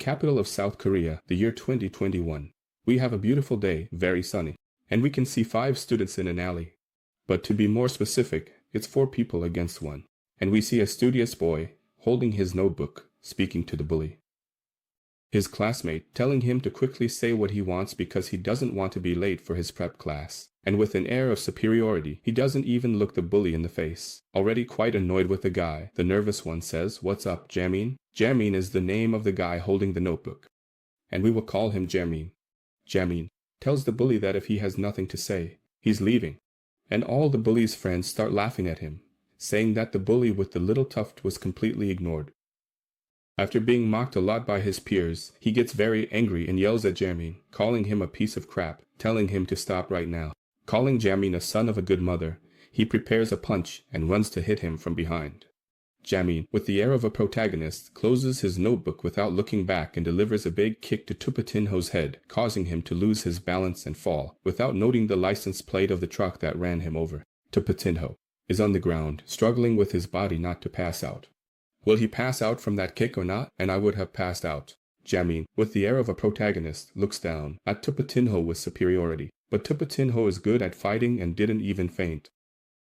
capital of South Korea, the year 2021. We have a beautiful day, very sunny, and we can see 5 students in an alley. But to be more specific, it's 4 people against 1. And we see a studious boy, holding his notebook, speaking to the bully. His classmate telling him to quickly say what he wants because he doesn't want to be late for his prep class. And with an air of superiority, he doesn't even look the bully in the face. Already quite annoyed with the guy, the nervous one says, "What's up, Jamin?" Jamin is the name of the guy holding the notebook, and we will call him Jamin. Jamin tells the bully that if he has nothing to say, he's leaving. And all the bully's friends start laughing at him, saying that the bully with the little tuft was completely ignored. After being mocked a lot by his peers, he gets very angry and yells at Jamin, calling him a piece of crap, telling him to stop right now. Calling Jamin a son of a good mother, he prepares a punch and runs to hit him from behind. Jamin, with the air of a protagonist, closes his notebook without looking back and delivers a big kick to Tupatinho's head, causing him to lose his balance and fall, without noting the license plate of the truck that ran him over. Tupatinho is on the ground, struggling with his body not to pass out. Will he pass out from that kick or not? And I would have passed out. Jamin, with the air of a protagonist, looks down at Tupatinho with superiority. But Tupatinho is good at fighting and didn't even faint.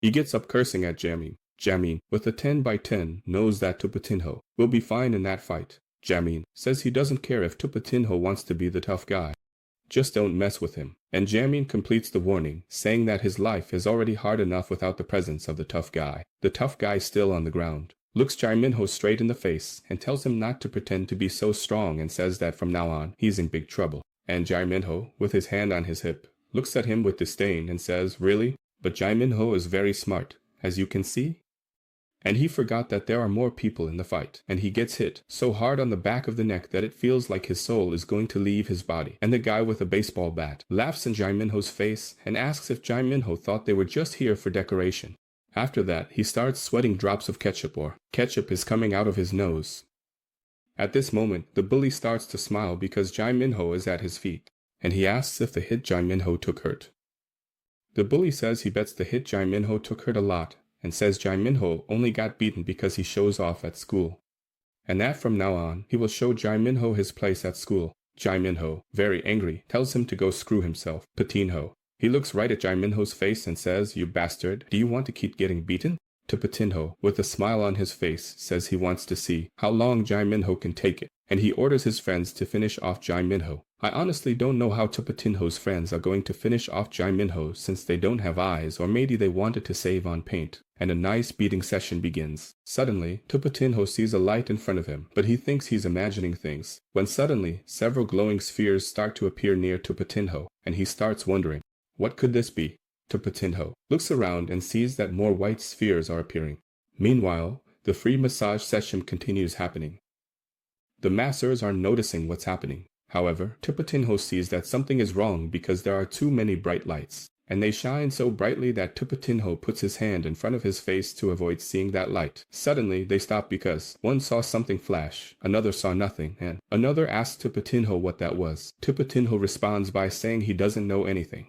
He gets up cursing at Jamin. Jamin, with a 10/10, knows that Tupatinho will be fine in that fight. Jamin says he doesn't care if Tupatinho wants to be the tough guy. Just don't mess with him. And Jamin completes the warning, saying that his life is already hard enough without the presence of the tough guy. The tough guy still on the ground looks Jaminho straight in the face and tells him not to pretend to be so strong and says that from now on he's in big trouble. And Jaminho, with his hand on his hip, looks at him with disdain and says, "Really? But Jaminho is very smart, as you can see." And he forgot that there are more people in the fight, and he gets hit so hard on the back of the neck that it feels like his soul is going to leave his body. And the guy with a baseball bat laughs in Jaminho's face and asks if Jaminho thought they were just here for decoration. After that, he starts sweating drops of ketchup, or ketchup is coming out of his nose. At this moment, the bully starts to smile because Jaminho is at his feet, and he asks if the hit Jaminho took hurt. The bully says he bets the hit Jaminho took hurt a lot, and says Jaminho only got beaten because he shows off at school, and that from now on he will show Jaminho his place at school. Jaminho, very angry, tells him to go screw himself. Patinho. He looks right at Jaminho's face and says, "You bastard, do you want to keep getting beaten?" Tupatinho, with a smile on his face, says he wants to see how long Jaminho can take it, and he orders his friends to finish off Jaminho. I honestly don't know how Tupatinho's friends are going to finish off Jaminho since they don't have eyes, or maybe they wanted to save on paint, and a nice beating session begins. Suddenly, Tupatinho sees a light in front of him, but he thinks he's imagining things, when suddenly several glowing spheres start to appear near Tupatinho, and he starts wondering, what could this be? Tupatinho looks around and sees that more white spheres are appearing. Meanwhile, the free massage session continues happening. The masseurs are noticing what's happening. However, Tupatinho sees that something is wrong because there are too many bright lights, and they shine so brightly that Tupatinho puts his hand in front of his face to avoid seeing that light. Suddenly, they stop because one saw something flash, another saw nothing, and another asked Tupatinho what that was. Tupatinho responds by saying he doesn't know anything.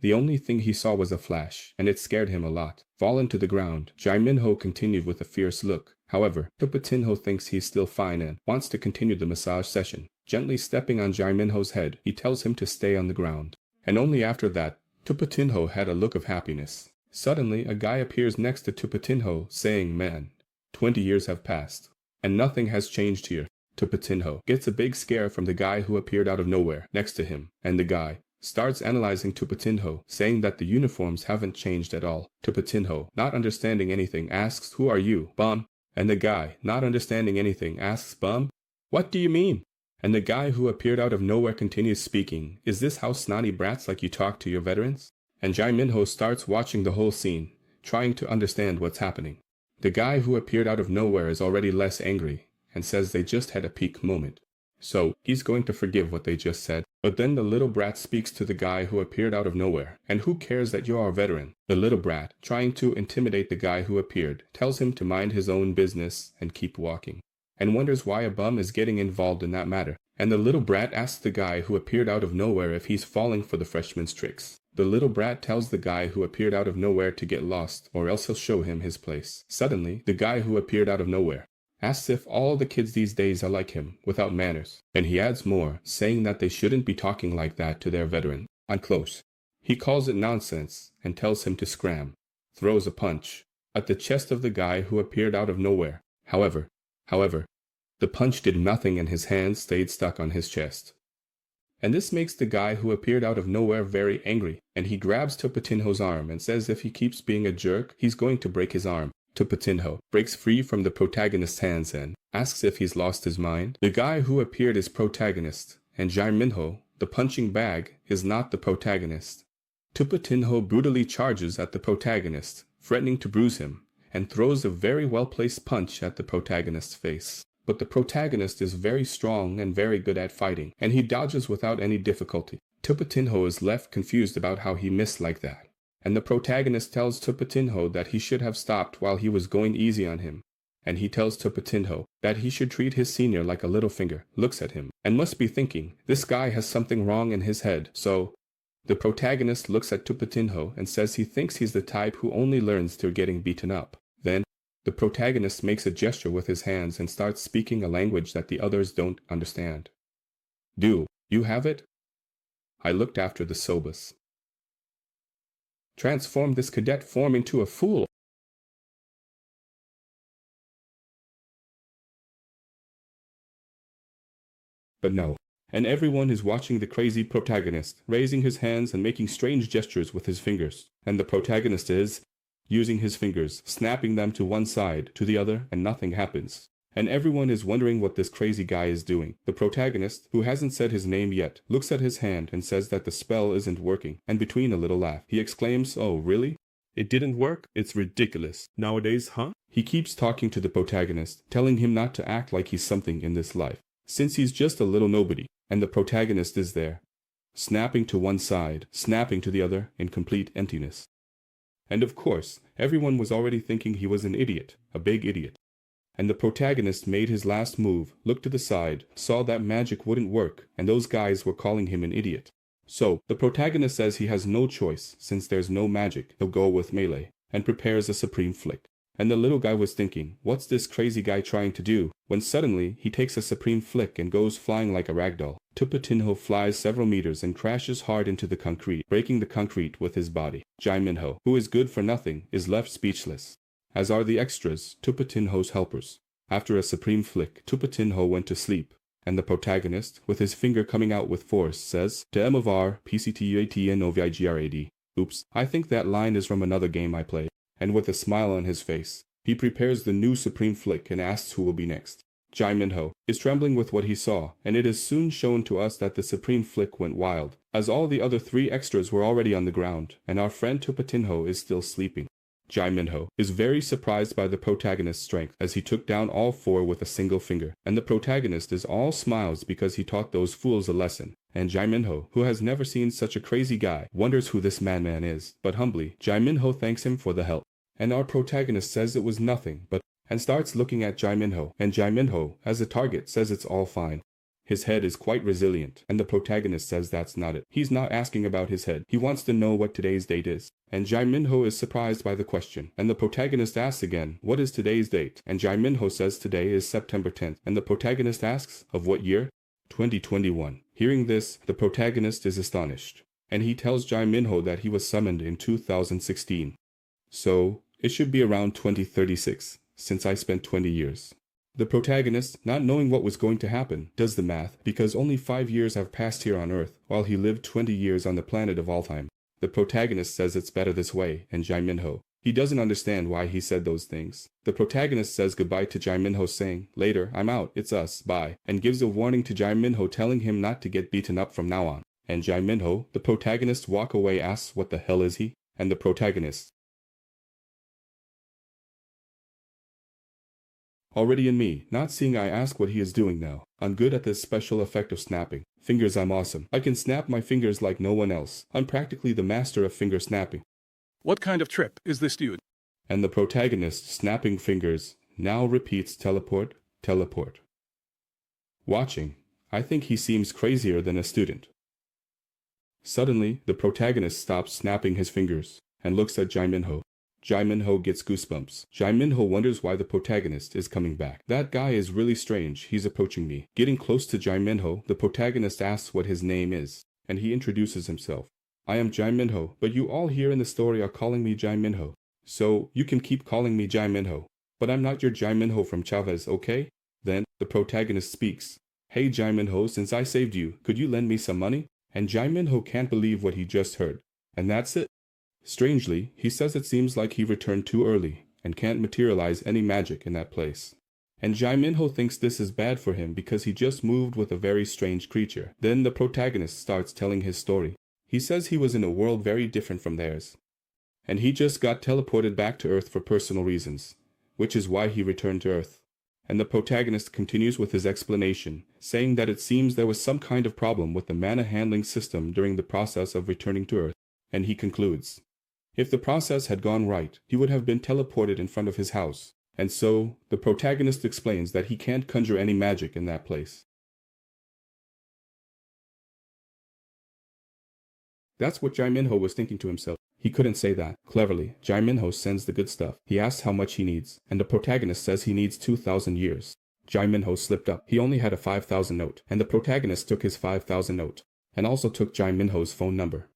The only thing he saw was a flash, and it scared him a lot. Fallen to the ground, Jaminho continued with a fierce look. However, Tupatinho thinks he's still fine and wants to continue the massage session. Gently stepping on Jaminho's head, he tells him to stay on the ground. And only after that, Tupatinho had a look of happiness. Suddenly, a guy appears next to Tupatinho, saying, "Man, 20 years have passed, and nothing has changed here." Tupatinho gets a big scare from the guy who appeared out of nowhere next to him, and the guy starts analyzing Tupatinho, saying that the uniforms haven't changed at all. Tupatinho, not understanding anything, asks, "Who are you, bum?" And the guy, not understanding anything, asks, "Bum? What do you mean?" And the guy who appeared out of nowhere continues speaking, "Is this how snotty brats like you talk to your veterans?" And Jaminho starts watching the whole scene, trying to understand what's happening. The guy who appeared out of nowhere is already less angry, and says they just had a peak moment. So, he's going to forgive what they just said. But then the little brat speaks to the guy who appeared out of nowhere. "And who cares that you're a veteran?" The little brat, trying to intimidate the guy who appeared, tells him to mind his own business and keep walking, and wonders why a bum is getting involved in that matter. And the little brat asks the guy who appeared out of nowhere if he's falling for the freshman's tricks. The little brat tells the guy who appeared out of nowhere to get lost, or else he'll show him his place. Suddenly, the guy who appeared out of nowhere asks if all the kids these days are like him, without manners, and he adds more, saying that they shouldn't be talking like that to their veteran. On close, he calls it nonsense and tells him to scram, throws a punch at the chest of the guy who appeared out of nowhere. However, the punch did nothing and his hand stayed stuck on his chest. And this makes the guy who appeared out of nowhere very angry, and he grabs Tupatinho's arm and says if he keeps being a jerk, he's going to break his arm. Tupatinho breaks free from the protagonist's hands and asks if he's lost his mind. The guy who appeared is protagonist, and Jae-minho, the punching bag, is not the protagonist. Tupatinho brutally charges at the protagonist, threatening to bruise him, and throws a very well-placed punch at the protagonist's face. But the protagonist is very strong and very good at fighting, and he dodges without any difficulty. Tupatinho is left confused about how he missed like that, and the protagonist tells Tupatinho that he should have stopped while he was going easy on him. And he tells Tupatinho that he should treat his senior like a little finger, looks at him, and must be thinking, this guy has something wrong in his head, so... The protagonist looks at Tupatinho and says he thinks he's the type who only learns through getting beaten up. Then, the protagonist makes a gesture with his hands and starts speaking a language that the others don't understand. Do you have it? I looked after the Sobas. Transform this cadet form into a fool. But no. And everyone is watching the crazy protagonist, raising his hands and making strange gestures with his fingers. And the protagonist is using his fingers, snapping them to one side, to the other, and nothing happens. And everyone is wondering what this crazy guy is doing. The protagonist, who hasn't said his name yet, looks at his hand and says that the spell isn't working, and between a little laugh, he exclaims, "Oh, really? It didn't work? It's ridiculous. Nowadays, huh?" He keeps talking to the protagonist, telling him not to act like he's something in this life, since he's just a little nobody. And the protagonist is there, snapping to one side, snapping to the other in complete emptiness. And of course, everyone was already thinking he was an idiot, a big idiot. And the protagonist made his last move, looked to the side, saw that magic wouldn't work, and those guys were calling him an idiot. So, the protagonist says he has no choice, since there's no magic, he'll go with melee, and prepares a supreme flick. And the little guy was thinking, what's this crazy guy trying to do? When suddenly, he takes a supreme flick and goes flying like a ragdoll. Tupatinho flies several meters and crashes hard into the concrete, breaking the concrete with his body. Jae-minho, who is good for nothing, is left speechless, as are the extras, Tupatinho's helpers. After a supreme flick, Tupatinho went to sleep, and the protagonist, with his finger coming out with force, says, "Te emovar, pctuatnovigrad." Oops, I think that line is from another game I play. And with a smile on his face, he prepares the new supreme flick and asks who will be next. Jae-minho is trembling with what he saw, and it is soon shown to us that the supreme flick went wild, as all the other three extras were already on the ground, and our friend Tupatinho is still sleeping. Jae-minho is very surprised by the protagonist's strength, as he took down all four with a single finger, and the protagonist is all smiles because he taught those fools a lesson. And Jae-minho, who has never seen such a crazy guy, wonders who this madman is, but humbly, Jae-minho thanks him for the help. And our protagonist says it was nothing, and starts looking at Jae-minho, and Jae-minho, as a target, says it's all fine. His head is quite resilient, and the protagonist says that's not it. He's not asking about his head. He wants to know what today's date is. And Jae-minho is surprised by the question, and the protagonist asks again, what is today's date? And Jae-minho says today is September 10th, and the protagonist asks, of what year? 2021. Hearing this, the protagonist is astonished, and he tells Jae-minho that he was summoned in 2016. So, it should be around 2036, since I spent 20 years. The protagonist, not knowing what was going to happen, does the math, because only 5 years have passed here on Earth, while he lived 20 years on the planet of all time. The protagonist says it's better this way, and Jae-minho, he doesn't understand why he said those things. The protagonist says goodbye to Jae-minho saying, later, I'm out, it's us, bye, and gives a warning to Jae-minho telling him not to get beaten up from now on. And Jae-minho, the protagonist, walk away, asks what the hell is he? And the protagonist, already in me, not seeing I ask what he is doing now. I'm good at this special effect of snapping. Fingers, I'm awesome. I can snap my fingers like no one else. I'm practically the master of finger snapping. What kind of trip is this, dude? And the protagonist, snapping fingers, now repeats teleport, teleport. Watching, I think he seems crazier than a student. Suddenly, the protagonist stops snapping his fingers and looks at Jae-minho. Jae Minho gets goosebumps. Jae Minho wonders why the protagonist is coming back. That guy is really strange, he's approaching me. Getting close to Jae Minho, the protagonist asks what his name is, and he introduces himself. I am Jae Minho, but you all here in the story are calling me Jae Minho. So, you can keep calling me Jae Minho. But I'm not your Jae Minho from Chavez, okay? Then, the protagonist speaks. Hey Jae Minho, since I saved you, could you lend me some money? And Jae Minho can't believe what he just heard. And that's it. Strangely, he says it seems like he returned too early, and can't materialize any magic in that place. And Jae Minho thinks this is bad for him because he just moved with a very strange creature. Then the protagonist starts telling his story. He says he was in a world very different from theirs. And he just got teleported back to Earth for personal reasons, which is why he returned to Earth. And the protagonist continues with his explanation, saying that it seems there was some kind of problem with the mana handling system during the process of returning to Earth. And he concludes, if the process had gone right, he would have been teleported in front of his house. And so, the protagonist explains that he can't conjure any magic in that place. That's what Jae Minho was thinking to himself. He couldn't say that. Cleverly, Jae Minho sends the good stuff. He asks how much he needs, and the protagonist says he needs 2,000 years. Jae Minho slipped up. He only had a 5,000 note, and the protagonist took his 5,000 note, and also took Jae Minho's phone number.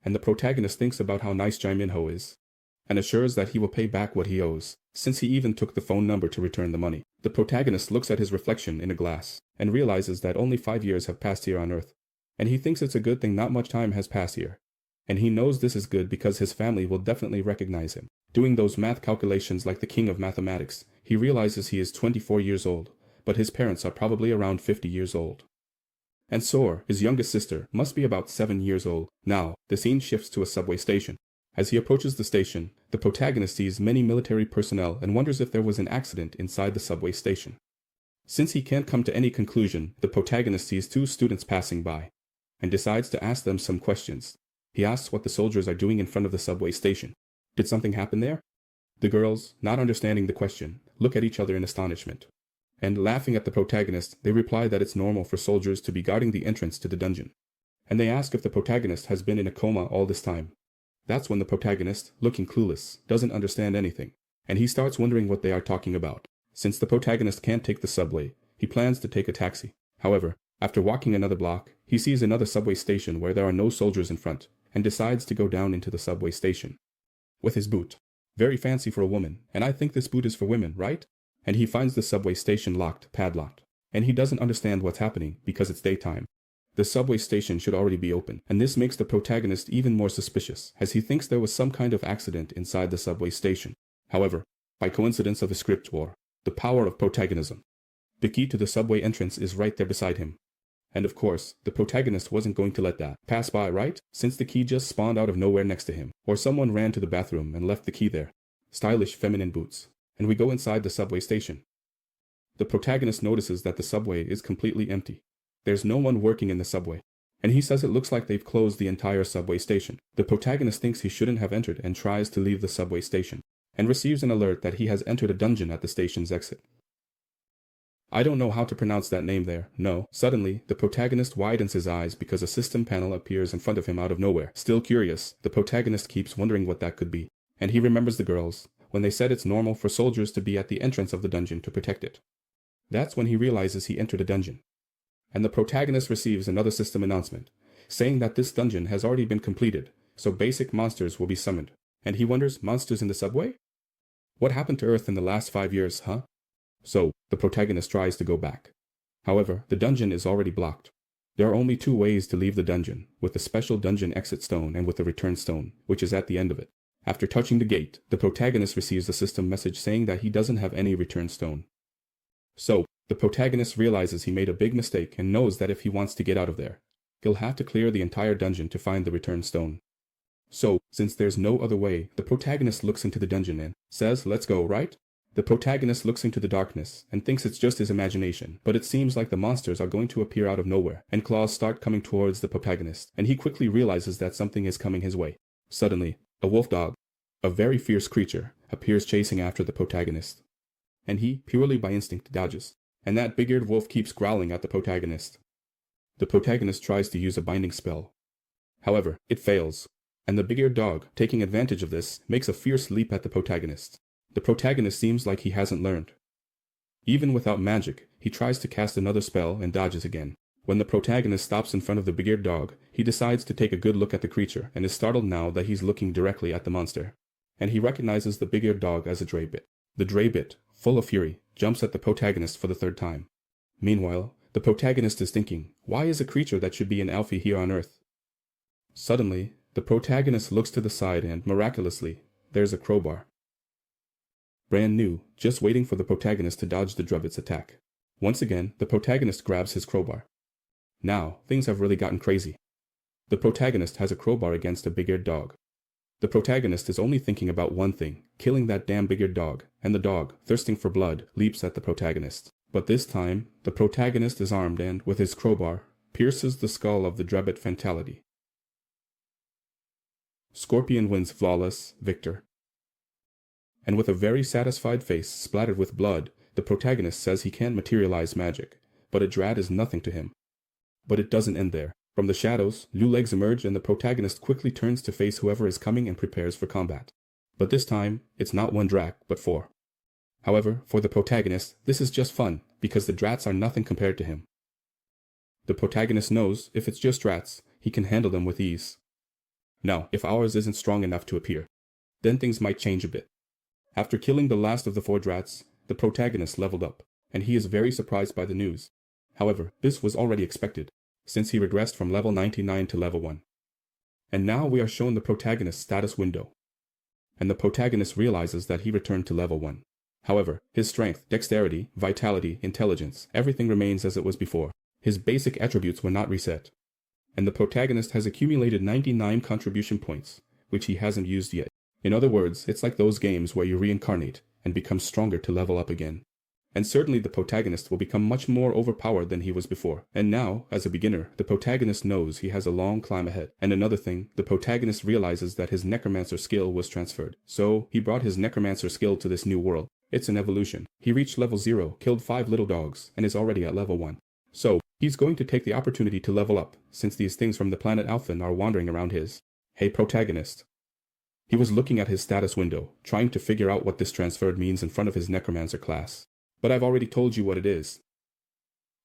And the protagonist thinks about how nice Jae Minho is, and assures that he will pay back what he owes, since he even took the phone number to return the money. The protagonist looks at his reflection in a glass, and realizes that only 5 years have passed here on Earth. And he thinks it's a good thing not much time has passed here. And he knows this is good because his family will definitely recognize him. Doing those math calculations like the king of mathematics, he realizes he is 24 years old, but his parents are probably around 50 years old. And Sor, his youngest sister, must be about 7 years old. Now, the scene shifts to a subway station. As he approaches the station, the protagonist sees many military personnel and wonders if there was an accident inside the subway station. Since he can't come to any conclusion, the protagonist sees 2 students passing by, and decides to ask them some questions. He asks what the soldiers are doing in front of the subway station. Did something happen there? The girls, not understanding the question, look at each other in astonishment. And laughing at the protagonist, they reply that it's normal for soldiers to be guarding the entrance to the dungeon. And they ask if the protagonist has been in a coma all this time. That's when the protagonist, looking clueless, doesn't understand anything, and he starts wondering what they are talking about. Since the protagonist can't take the subway, he plans to take a taxi. However, after walking another block, he sees another subway station where there are no soldiers in front, and decides to go down into the subway station with his boot. Very fancy for a woman, and I think this boot is for women, right? And he finds the subway station locked, padlocked, and he doesn't understand what's happening because it's daytime. The subway station should already be open, and this makes the protagonist even more suspicious, as he thinks there was some kind of accident inside the subway station. However, by coincidence of the script or the power of protagonism, the key to the subway entrance is right there beside him. And of course, the protagonist wasn't going to let that pass by, right? Since the key just spawned out of nowhere next to him, or someone ran to the bathroom and left the key there. Stylish feminine boots. And we go inside the subway station. The protagonist notices that the subway is completely empty. There's no one working in the subway, and he says it looks like they've closed the entire subway station. The protagonist thinks he shouldn't have entered and tries to leave the subway station, and receives an alert that he has entered a dungeon at the station's exit. I don't know how to pronounce that name there, no. Suddenly, the protagonist widens his eyes because a system panel appears in front of him out of nowhere. Still curious, the protagonist keeps wondering what that could be, and he remembers the girls, when they said it's normal for soldiers to be at the entrance of the dungeon to protect it. That's when he realizes he entered a dungeon. And the protagonist receives another system announcement, saying that this dungeon has already been completed, so basic monsters will be summoned. And he wonders, monsters in the subway? What happened to Earth in the last 5 years, huh? So, the protagonist tries to go back. However, the dungeon is already blocked. There are only 2 ways to leave the dungeon, with the special dungeon exit stone and with the return stone, which is at the end of it. After touching the gate, the protagonist receives a system message saying that he doesn't have any return stone. So, the protagonist realizes he made a big mistake and knows that if he wants to get out of there, he'll have to clear the entire dungeon to find the return stone. So, since there's no other way, the protagonist looks into the dungeon and says, let's go, right? The protagonist looks into the darkness and thinks it's just his imagination, but it seems like the monsters are going to appear out of nowhere, and claws start coming towards the protagonist, and he quickly realizes that something is coming his way. Suddenly, a wolf dog, a very fierce creature, appears chasing after the protagonist, and he, purely by instinct, dodges, and that big-eared wolf keeps growling at the protagonist. The protagonist tries to use a binding spell. However, it fails, And the big-eared dog, taking advantage of this, makes a fierce leap at the protagonist. The protagonist seems like he hasn't learned. Even without magic, he tries to cast another spell and dodges again. When the protagonist stops in front of the big-eared dog, he decides to take a good look at the creature and is startled now that he's looking directly at the monster. And he recognizes the big-eared dog as a Draybit. The Draybit, full of fury, jumps at the protagonist for the third time. Meanwhile, the protagonist is thinking, why is a creature that should be an Alfie here on Earth? Suddenly, the protagonist looks to the side and, miraculously, there's a crowbar. Brand new, just waiting for the protagonist to dodge the Drubbit's attack. Once again, the protagonist grabs his crowbar. Now, things have really gotten crazy. The protagonist has a crowbar against a big-eared dog. The protagonist is only thinking about one thing, killing that damn big-eared dog, and the dog, thirsting for blood, leaps at the protagonist. But this time, the protagonist is armed and, with his crowbar, pierces the skull of the Drubbit fatality. Scorpion wins flawless, victor. And with a very satisfied face splattered with blood, the protagonist says he can't materialize magic, but a drat is nothing to him. But it doesn't end there. From the shadows, new legs emerge and the protagonist quickly turns to face whoever is coming and prepares for combat. But this time, it's not one drat, but 4. However, for the protagonist, this is just fun, because the drats are nothing compared to him. The protagonist knows, if it's just drats, he can handle them with ease. Now, if ours isn't strong enough to appear, then things might change a bit. After killing the last of the 4 drats, the protagonist leveled up, and he is very surprised by the news. However, this was already expected, since he regressed from level 99 to level 1. And now we are shown the protagonist's status window. And the protagonist realizes that he returned to level 1. However, his strength, dexterity, vitality, intelligence, everything remains as it was before. His basic attributes were not reset. And the protagonist has accumulated 99 contribution points, which he hasn't used yet. In other words, it's like those games where you reincarnate and become stronger to level up again. And certainly the protagonist will become much more overpowered than he was before. And now, as a beginner, the protagonist knows he has a long climb ahead. And another thing, the protagonist realizes that his Necromancer skill was transferred. So, he brought his Necromancer skill to this new world. It's an evolution. He reached level 0, killed 5 little dogs, and is already at level 1. So, he's going to take the opportunity to level up, since these things from the planet Alphen are wandering around his. Hey protagonist. He was looking at his status window, trying to figure out what this transferred means in front of his Necromancer class. But I've already told you what it is.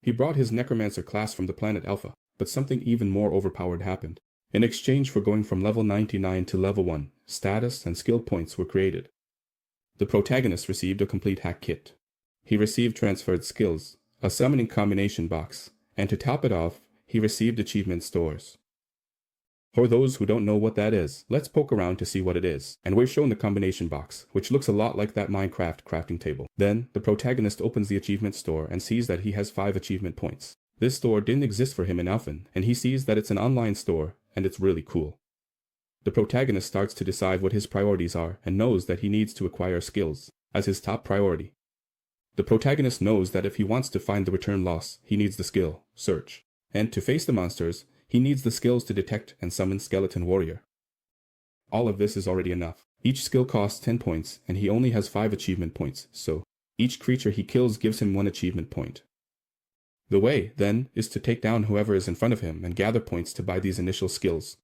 He brought his Necromancer class from the planet Alpha, but something even more overpowered happened. In exchange for going from level 99 to level 1, status and skill points were created. The protagonist received a complete hack kit. He received transferred skills, a summoning combination box, and to top it off, he received achievement stores. For those who don't know what that is, let's poke around to see what it is. And we're shown the combination box, which looks a lot like that Minecraft crafting table. Then, the protagonist opens the achievement store and sees that he has 5 achievement points. This store didn't exist for him in Alphen, and he sees that it's an online store, and it's really cool. The protagonist starts to decide what his priorities are, and knows that he needs to acquire skills, as his top priority. The protagonist knows that if he wants to find the return loss, he needs the skill, Search. And to face the monsters, he needs the skills to detect and summon Skeleton Warrior. All of this is already enough. Each skill costs 10 points, and he only has 5 achievement points, so each creature he kills gives him 1 achievement point. The way, then, is to take down whoever is in front of him and gather points to buy these initial skills.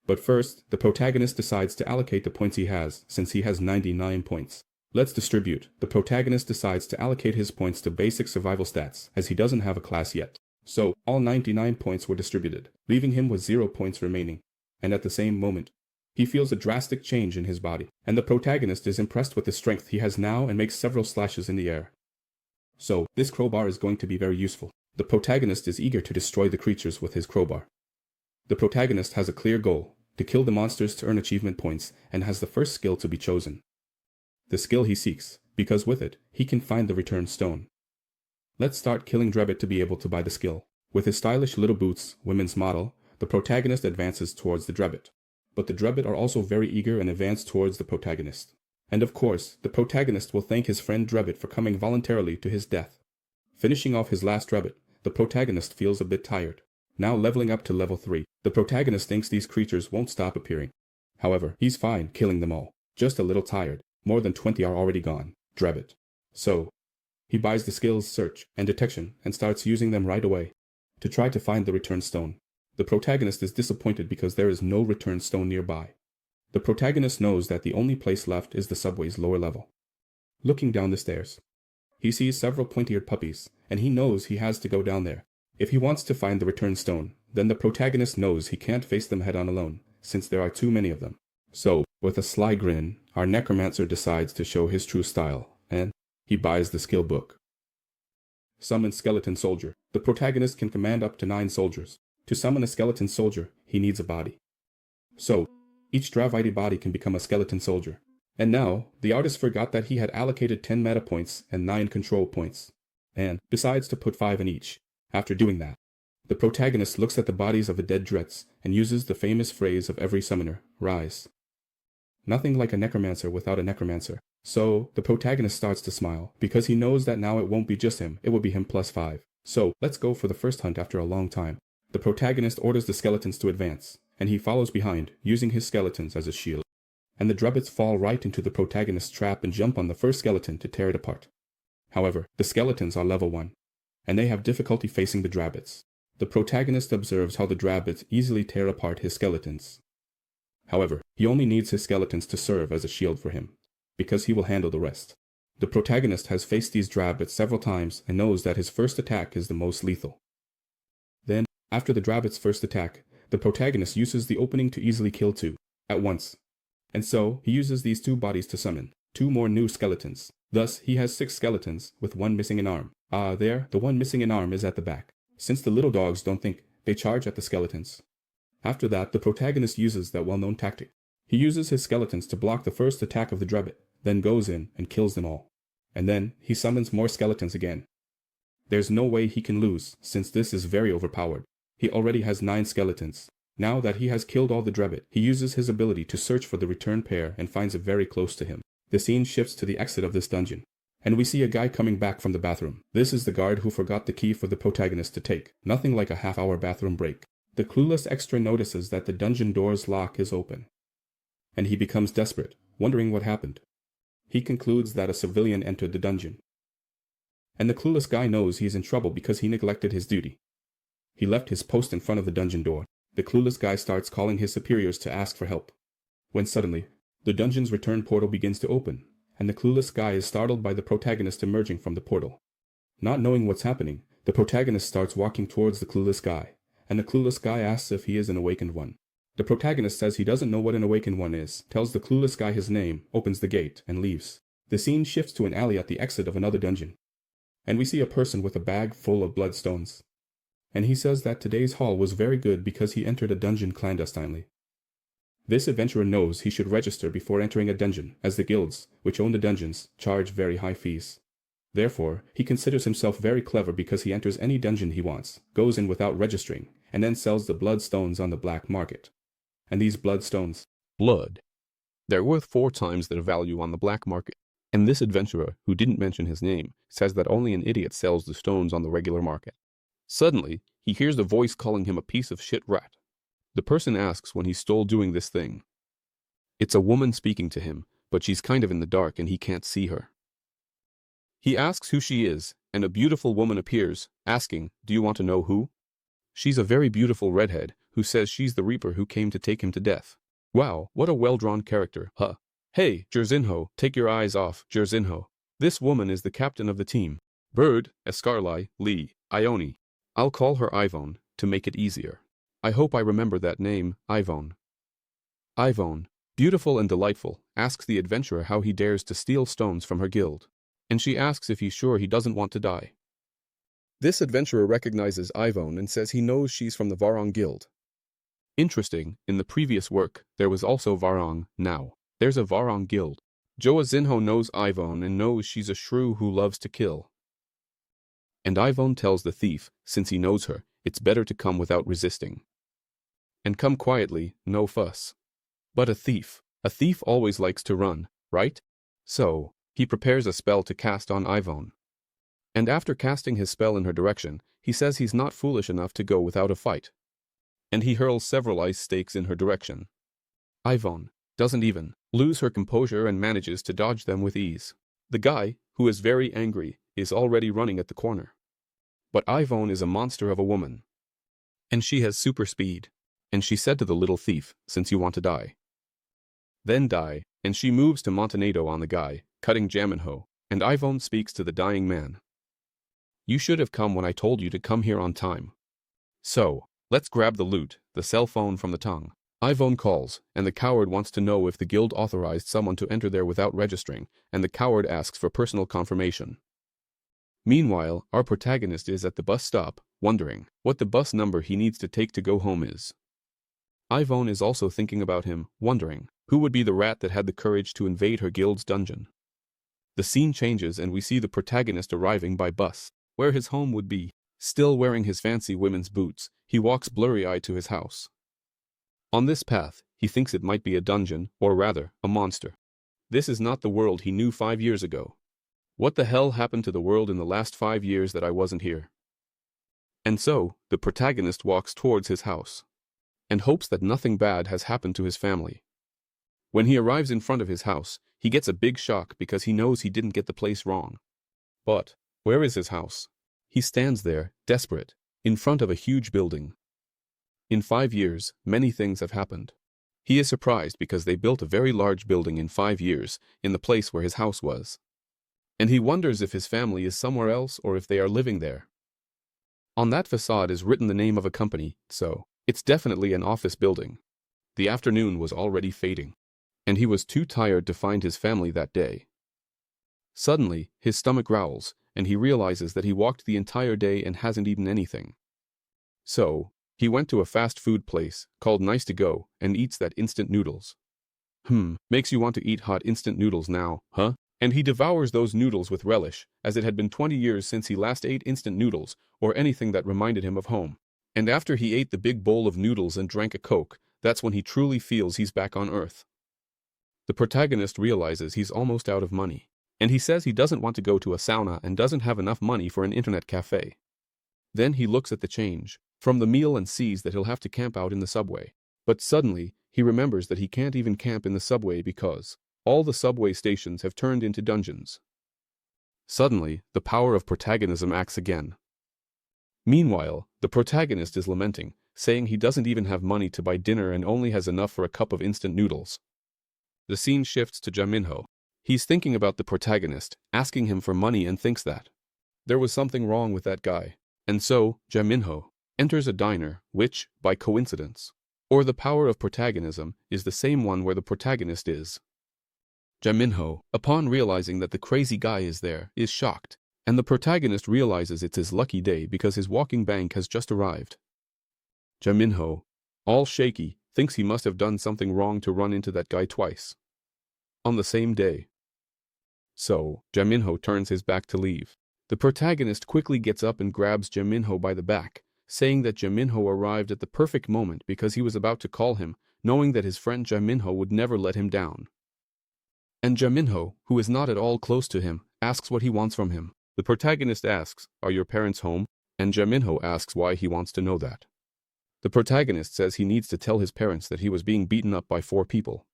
But first, the protagonist decides to allocate the points he has, since he has 99 points. Let's distribute. The protagonist decides to allocate his points to basic survival stats, as he doesn't have a class yet. So, all 99 points were distributed, leaving him with 0 points remaining. And at the same moment, he feels a drastic change in his body, and the protagonist is impressed with the strength he has now and makes several slashes in the air. So, this crowbar is going to be very useful. The protagonist is eager to destroy the creatures with his crowbar. The protagonist has a clear goal, to kill the monsters to earn achievement points, and has the first skill to be chosen. The skill he seeks, because with it, he can find the return stone. Let's start killing Drebbit to be able to buy the skill. With his stylish little boots, women's model, the protagonist advances towards the Drebbit. But the Drebbit are also very eager and advance towards the protagonist. And of course, the protagonist will thank his friend Drebbit for coming voluntarily to his death. Finishing off his last Drebbit, the protagonist feels a bit tired. Now leveling up to level 3, the protagonist thinks these creatures won't stop appearing. However, he's fine killing them all. Just a little tired. More than 20 are already gone. Drebbit. So, he buys the skills Search and Detection and starts using them right away to try to find the return stone. The protagonist is disappointed because there is no return stone nearby. The protagonist knows that the only place left is the subway's lower level. Looking down the stairs, he sees several pointy-eared puppies, and he knows he has to go down there. If he wants to find the return stone, then the protagonist knows he can't face them head-on alone, since there are too many of them. So, with a sly grin, our Necromancer decides to show his true style, and he buys the skill book. Summon Skeleton Soldier. The protagonist can command up to 9 soldiers. To summon a skeleton soldier, he needs a body. So, each Dravite body can become a skeleton soldier. And now, the artist forgot that he had allocated 10 meta points and 9 control points, and decides to put 5 in each. After doing that, the protagonist looks at the bodies of the dead dreads and uses the famous phrase of every summoner, rise. Nothing like a necromancer without a necromancer. So, the protagonist starts to smile, because he knows that now it won't be just him, it will be him plus 5. So, let's go for the first hunt after a long time. The protagonist orders the skeletons to advance, and he follows behind, using his skeletons as a shield. And the drubbits fall right into the protagonist's trap and jump on the first skeleton to tear it apart. However, the skeletons are level 1, and they have difficulty facing the drabbits. The protagonist observes how the drabbits easily tear apart his skeletons. However, he only needs his skeletons to serve as a shield for him, because he will handle the rest. The protagonist has faced these drabbits several times and knows that his first attack is the most lethal. Then, after the drabbits' first attack, the protagonist uses the opening to easily kill 2 at once. And so, he uses these 2 bodies to summon 2 more new skeletons. Thus, he has 6 skeletons, with 1 missing an arm. There, the one missing an arm is at the back. Since the little dogs don't think, they charge at the skeletons. After that, the protagonist uses that well-known tactic. He uses his skeletons to block the first attack of the drubbit, then goes in and kills them all. And then, he summons more skeletons again. There's no way he can lose, since this is very overpowered. He already has 9 skeletons. Now that he has killed all the drubbit, he uses his ability to search for the return pair and finds it very close to him. The scene shifts to the exit of this dungeon, and we see a guy coming back from the bathroom. This is the guard who forgot the key for the protagonist to take. Nothing like a half-hour bathroom break. The clueless extra notices that the dungeon door's lock is open, and he becomes desperate, wondering what happened. He concludes that a civilian entered the dungeon, and the clueless guy knows he's in trouble because he neglected his duty. He left his post in front of the dungeon door. The clueless guy starts calling his superiors to ask for help, when suddenly, the dungeon's return portal begins to open, and the clueless guy is startled by the protagonist emerging from the portal. Not knowing what's happening, the protagonist starts walking towards the clueless guy, and the clueless guy asks if he is an awakened one. The protagonist says he doesn't know what an awakened one is, tells the clueless guy his name, opens the gate, and leaves. The scene shifts to an alley at the exit of another dungeon, and we see a person with a bag full of bloodstones. And he says that today's haul was very good because he entered a dungeon clandestinely. This adventurer knows he should register before entering a dungeon, as the guilds, which own the dungeons, charge very high fees. Therefore, he considers himself very clever because he enters any dungeon he wants, goes in without registering, and then sells the bloodstones on the black market. And these bloodstones, blood, they're worth 4 times their value on the black market. And this adventurer, who didn't mention his name, says that only an idiot sells the stones on the regular market. Suddenly, he hears a voice calling him a piece of shit rat. The person asks when he stole doing this thing. It's a woman speaking to him, but she's kind of in the dark and he can't see her. He asks who she is, and a beautiful woman appears, asking, "Do you want to know who?" She's a very beautiful redhead, who says she's the Reaper who came to take him to death. Wow, what a well-drawn character, huh? Hey, Jerzinho, take your eyes off, Jerzinho. This woman is the captain of the team. Bird, Escarli, Lee, Ione. I'll call her Ivone, to make it easier. I hope I remember that name, Ivone. Ivone, beautiful and delightful, asks the adventurer how he dares to steal stones from her guild. And she asks if he's sure he doesn't want to die. This adventurer recognizes Ivone and says he knows she's from the Varong Guild. Interesting, in the previous work, there was also Varong, now. There's a Varong Guild. Joazinho knows Ivone and knows she's a shrew who loves to kill. And Ivone tells the thief, since he knows her, it's better to come without resisting. And come quietly, no fuss. But a thief always likes to run, right? So, he prepares a spell to cast on Ivone. And after casting his spell in her direction, he says he's not foolish enough to go without a fight. And he hurls several ice stakes in her direction. Ivone doesn't even lose her composure and manages to dodge them with ease. The guy, who is very angry, is already running at the corner. But Ivone is a monster of a woman. And she has super speed. And she said to the little thief, since you want to die, then die, and she moves to Montenegro on the guy, cutting Jaminho, and Ivone speaks to the dying man. You should have come when I told you to come here on time. So, let's grab the loot, the cell phone from the tongue. Ivone calls, and the coward wants to know if the guild authorized someone to enter there without registering, and the coward asks for personal confirmation. Meanwhile, our protagonist is at the bus stop, wondering what the bus number he needs to take to go home is. Ivone is also thinking about him, wondering who would be the rat that had the courage to invade her guild's dungeon. The scene changes and we see the protagonist arriving by bus, where his home would be. Still wearing his fancy women's boots, he walks blurry-eyed to his house. On this path, he thinks it might be a dungeon, or rather, a monster. This is not the world he knew 5 years ago. What the hell happened to the world in the last 5 years that I wasn't here? And so, the protagonist walks towards his house, and hopes that nothing bad has happened to his family. When he arrives in front of his house, he gets a big shock because he knows he didn't get the place wrong. But, where is his house? He stands there, desperate, in front of a huge building. In 5 years, many things have happened. He is surprised because they built a very large building in 5 years, in the place where his house was. And he wonders if his family is somewhere else or if they are living there. On that facade is written the name of a company, so it's definitely an office building. The afternoon was already fading, and he was too tired to find his family that day. Suddenly, his stomach growls, and he realizes that he walked the entire day and hasn't eaten anything. So, he went to a fast food place, called Nice to Go, and eats that instant noodles. Makes you want to eat hot instant noodles now, huh? And he devours those noodles with relish, as it had been 20 years since he last ate instant noodles, or anything that reminded him of home. And after he ate the big bowl of noodles and drank a Coke, that's when he truly feels he's back on Earth. The protagonist realizes he's almost out of money, and he says he doesn't want to go to a sauna and doesn't have enough money for an internet cafe. Then he looks at the change from the meal and sees that he'll have to camp out in the subway. But suddenly, he remembers that he can't even camp in the subway because all the subway stations have turned into dungeons. Suddenly, the power of protagonism acts again. Meanwhile, the protagonist is lamenting, saying he doesn't even have money to buy dinner and only has enough for a cup of instant noodles. The scene shifts to Jaminho. He's thinking about the protagonist, asking him for money and thinks that there was something wrong with that guy. And so, Jaminho enters a diner, which, by coincidence, or the power of protagonism, is the same one where the protagonist is. Jaminho, upon realizing that the crazy guy is there, is shocked, and the protagonist realizes it's his lucky day because his walking bank has just arrived. Jaminho, all shaky, thinks he must have done something wrong to run into that guy twice on the same day. So, Jaminho turns his back to leave. The protagonist quickly gets up and grabs Jaminho by the back, saying that Jaminho arrived at the perfect moment because he was about to call him, knowing that his friend Jaminho would never let him down. And Jaminho, who is not at all close to him, asks what he wants from him. The protagonist asks, "Are your parents home?" And Jaminho asks why he wants to know that. The protagonist says he needs to tell his parents that he was being beaten up by 4 people.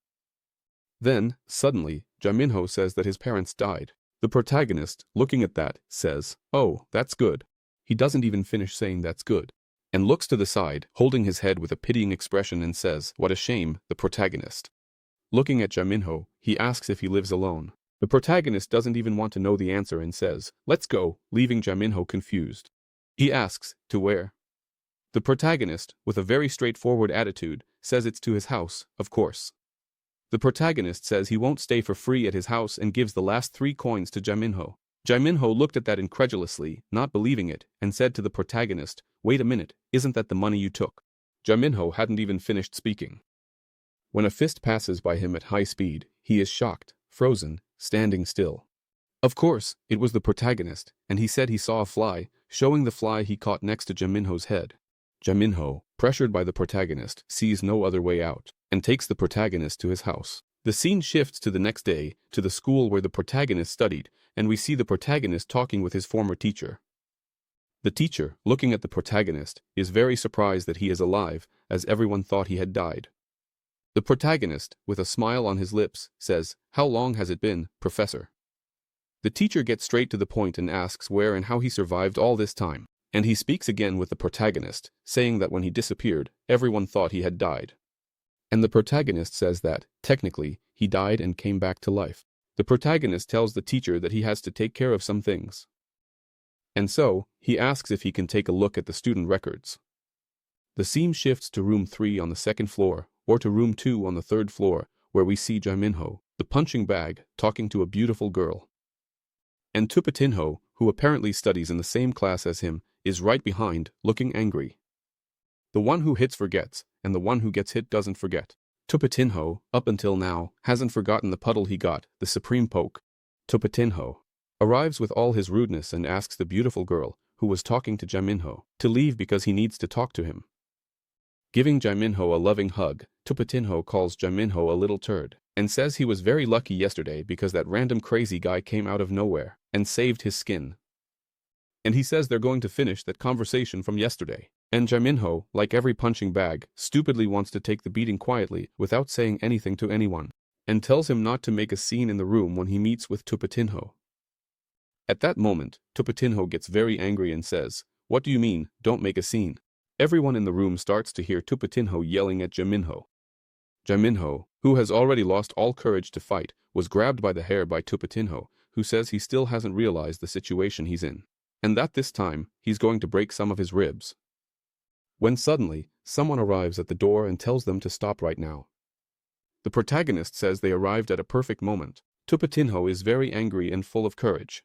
Then, suddenly, Jaminho says that his parents died. The protagonist, looking at that, says, "Oh, that's good." He doesn't even finish saying that's good, and looks to the side, holding his head with a pitying expression and says, "What a shame," the protagonist. Looking at Jaminho, he asks if he lives alone. The protagonist doesn't even want to know the answer and says, "Let's go," leaving Jaminho confused. He asks, "To where?" The protagonist, with a very straightforward attitude, says it's to his house, of course. The protagonist says he won't stay for free at his house and gives the last 3 coins to Jaminho. Jaminho looked at that incredulously, not believing it, and said to the protagonist, "Wait a minute, isn't that the money you took?" Jaminho hadn't even finished speaking. When a fist passes by him at high speed, he is shocked, frozen, standing still. Of course, it was the protagonist, and he said he saw a fly, showing the fly he caught next to Jaminho's head. Jaminho, pressured by the protagonist, sees no other way out, and takes the protagonist to his house. The scene shifts to the next day, to the school where the protagonist studied, and we see the protagonist talking with his former teacher. The teacher, looking at the protagonist, is very surprised that he is alive, as everyone thought he had died. The protagonist, with a smile on his lips, says, "How long has it been, Professor?" The teacher gets straight to the point and asks where and how he survived all this time. And he speaks again with the protagonist, saying that when he disappeared, everyone thought he had died. And the protagonist says that, technically, he died and came back to life. The protagonist tells the teacher that he has to take care of some things. And so, he asks if he can take a look at the student records. The scene shifts to room 3 on the second floor, or to room 2 on the third floor, where we see Jaeminho, the punching bag, talking to a beautiful girl. And Tupatinho, who apparently studies in the same class as him, is right behind, looking angry. The one who hits forgets, and the one who gets hit doesn't forget. Tupatinho, up until now, hasn't forgotten the puddle he got, the supreme poke. Tupatinho arrives with all his rudeness and asks the beautiful girl, who was talking to Jaeminho, to leave because he needs to talk to him. Giving Jaeminho a loving hug, Tupatinho calls Jaeminho a little turd, and says he was very lucky yesterday because that random crazy guy came out of nowhere and saved his skin. And he says they're going to finish that conversation from yesterday. And Jaeminho, like every punching bag, stupidly wants to take the beating quietly without saying anything to anyone, and tells him not to make a scene in the room when he meets with Tupatinho. At that moment, Tupatinho gets very angry and says, "What do you mean, don't make a scene?" Everyone in the room starts to hear Tupatinho yelling at Jaeminho. Jaeminho, who has already lost all courage to fight, was grabbed by the hair by Tupatinho, who says he still hasn't realized the situation he's in, and that this time, he's going to break some of his ribs. When suddenly, someone arrives at the door and tells them to stop right now. The protagonist says they arrived at a perfect moment. Tupatinho is very angry and full of courage.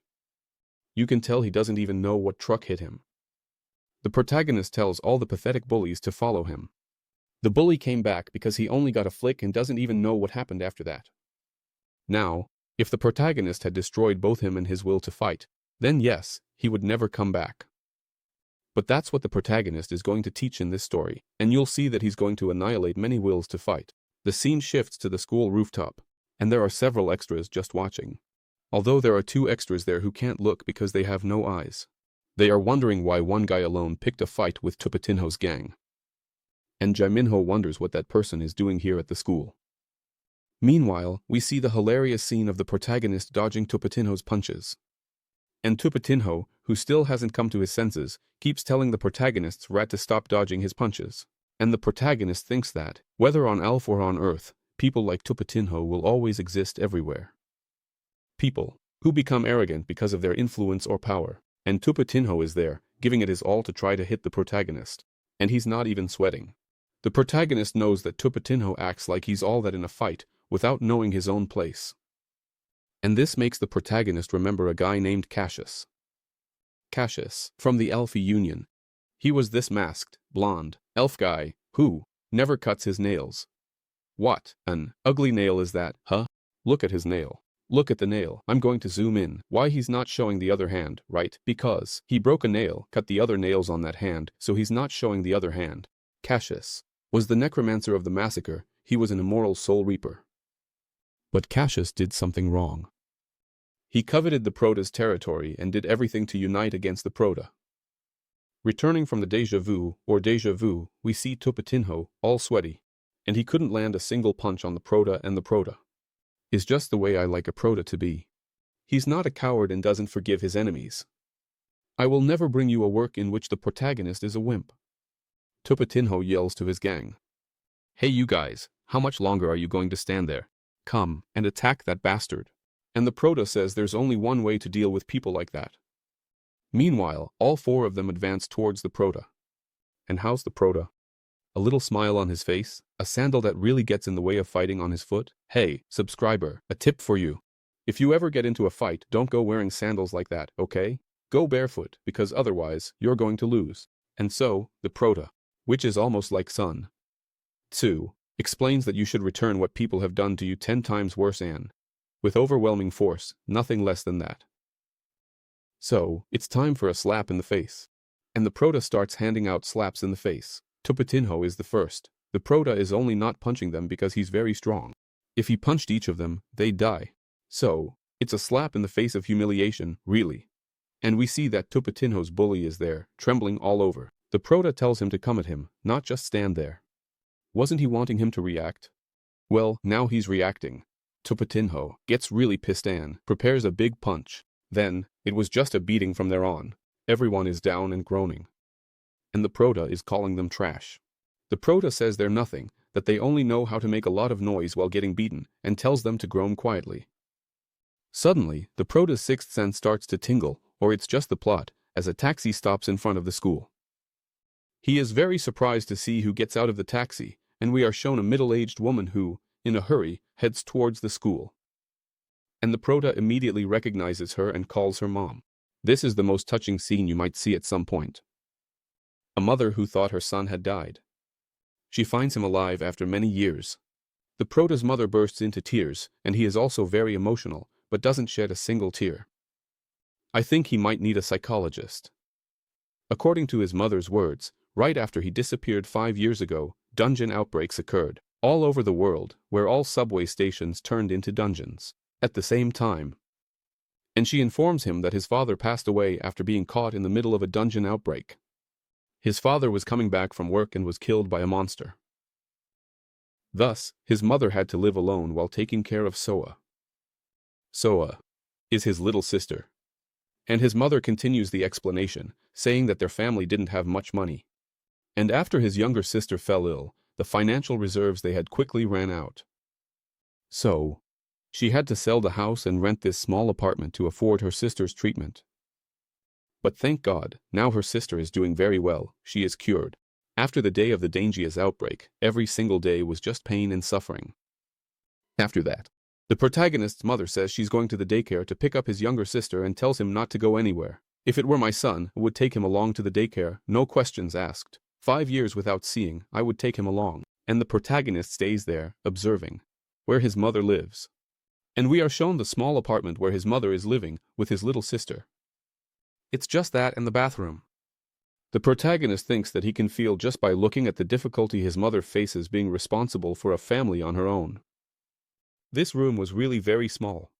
You can tell he doesn't even know what truck hit him. The protagonist tells all the pathetic bullies to follow him. The bully came back because he only got a flick and doesn't even know what happened after that. Now, if the protagonist had destroyed both him and his will to fight, then yes, he would never come back. But that's what the protagonist is going to teach in this story, and you'll see that he's going to annihilate many wills to fight. The scene shifts to the school rooftop, and there are several extras just watching. Although there are 2 extras there who can't look because they have no eyes. They are wondering why one guy alone picked a fight with Tupatinho's gang. And Jaeminho wonders what that person is doing here at the school. Meanwhile, we see the hilarious scene of the protagonist dodging Tupatinho's punches. And Tupatinho, who still hasn't come to his senses, keeps telling the protagonist's rat to stop dodging his punches. And the protagonist thinks that, whether on Alpha or on Earth, people like Tupatinho will always exist everywhere. People who become arrogant because of their influence or power. And Tupatinho is there, giving it his all to try to hit the protagonist. And he's not even sweating. The protagonist knows that Tupatinho acts like he's all that in a fight, without knowing his own place. And this makes the protagonist remember a guy named Cassius. Cassius, from the Elfie Union. He was this masked, blonde, elf guy, who never cuts his nails. What an ugly nail is that, huh? Look at his nail. Look at the nail. I'm going to zoom in. Why he's not showing the other hand, right? Because he broke a nail, cut the other nails on that hand, so he's not showing the other hand. Cassius was the necromancer of the massacre. He was an immoral soul reaper. But Cassius did something wrong. He coveted the Prota's territory and did everything to unite against the Prota. Returning from the déjà vu, we see Tupatinho, all sweaty, and he couldn't land a single punch on the Prota, and the Prota is just the way I like a Prota to be. He's not a coward and doesn't forgive his enemies. I will never bring you a work in which the protagonist is a wimp. Tupatinho yells to his gang. Hey you guys, how much longer are you going to stand there? Come and attack that bastard. And the Prota says there's only one way to deal with people like that. Meanwhile, all 4 of them advance towards the Prota. And how's the Prota? A little smile on his face, a sandal that really gets in the way of fighting on his foot. Hey, subscriber, a tip for you. If you ever get into a fight, don't go wearing sandals like that, okay? Go barefoot, because otherwise, you're going to lose. And so, the Prota, which is almost like Sun 2, explains that you should return what people have done to you 10 times worse and with overwhelming force, nothing less than that. So, it's time for a slap in the face. And the Prota starts handing out slaps in the face. Tupatinho is the first. The Prota is only not punching them because he's very strong. If he punched each of them, they'd die. So, it's a slap in the face of humiliation, really. And we see that Tupatinho's bully is there, trembling all over. The Prota tells him to come at him, not just stand there. Wasn't he wanting him to react? Well, now he's reacting. Tupatinho gets really pissed and prepares a big punch. Then, it was just a beating from there on. Everyone is down and groaning. And the prota is calling them trash. The prota says they're nothing, that they only know how to make a lot of noise while getting beaten, and tells them to groan quietly. Suddenly, the prota's sixth sense starts to tingle, or it's just the plot, as a taxi stops in front of the school. He is very surprised to see who gets out of the taxi, and we are shown a middle-aged woman who, in a hurry, heads towards the school. And the prota immediately recognizes her and calls her mom. This is the most touching scene you might see at some point. A mother who thought her son had died. She finds him alive after many years. The prota's mother bursts into tears, and he is also very emotional, but doesn't shed a single tear. I think he might need a psychologist. According to his mother's words, right after he disappeared 5 years ago, dungeon outbreaks occurred all over the world, where all subway stations turned into dungeons at the same time. And she informs him that his father passed away after being caught in the middle of a dungeon outbreak. His father was coming back from work and was killed by a monster. Thus, his mother had to live alone while taking care of Soa. Soa is his little sister. And his mother continues the explanation, saying that their family didn't have much money. And after his younger sister fell ill, the financial reserves they had quickly ran out. So, she had to sell the house and rent this small apartment to afford her sister's treatment. But thank God, now her sister is doing very well, she is cured. After the day of the dangerous outbreak, every single day was just pain and suffering. After that, the protagonist's mother says she's going to the daycare to pick up his younger sister and tells him not to go anywhere. If it were my son, I would take him along to the daycare, no questions asked. 5 years without seeing, I would take him along. And the protagonist stays there, observing, where his mother lives. And we are shown the small apartment where his mother is living with his little sister. It's just that and the bathroom. The protagonist thinks that he can feel just by looking at the difficulty his mother faces being responsible for a family on her own. This room was really very small,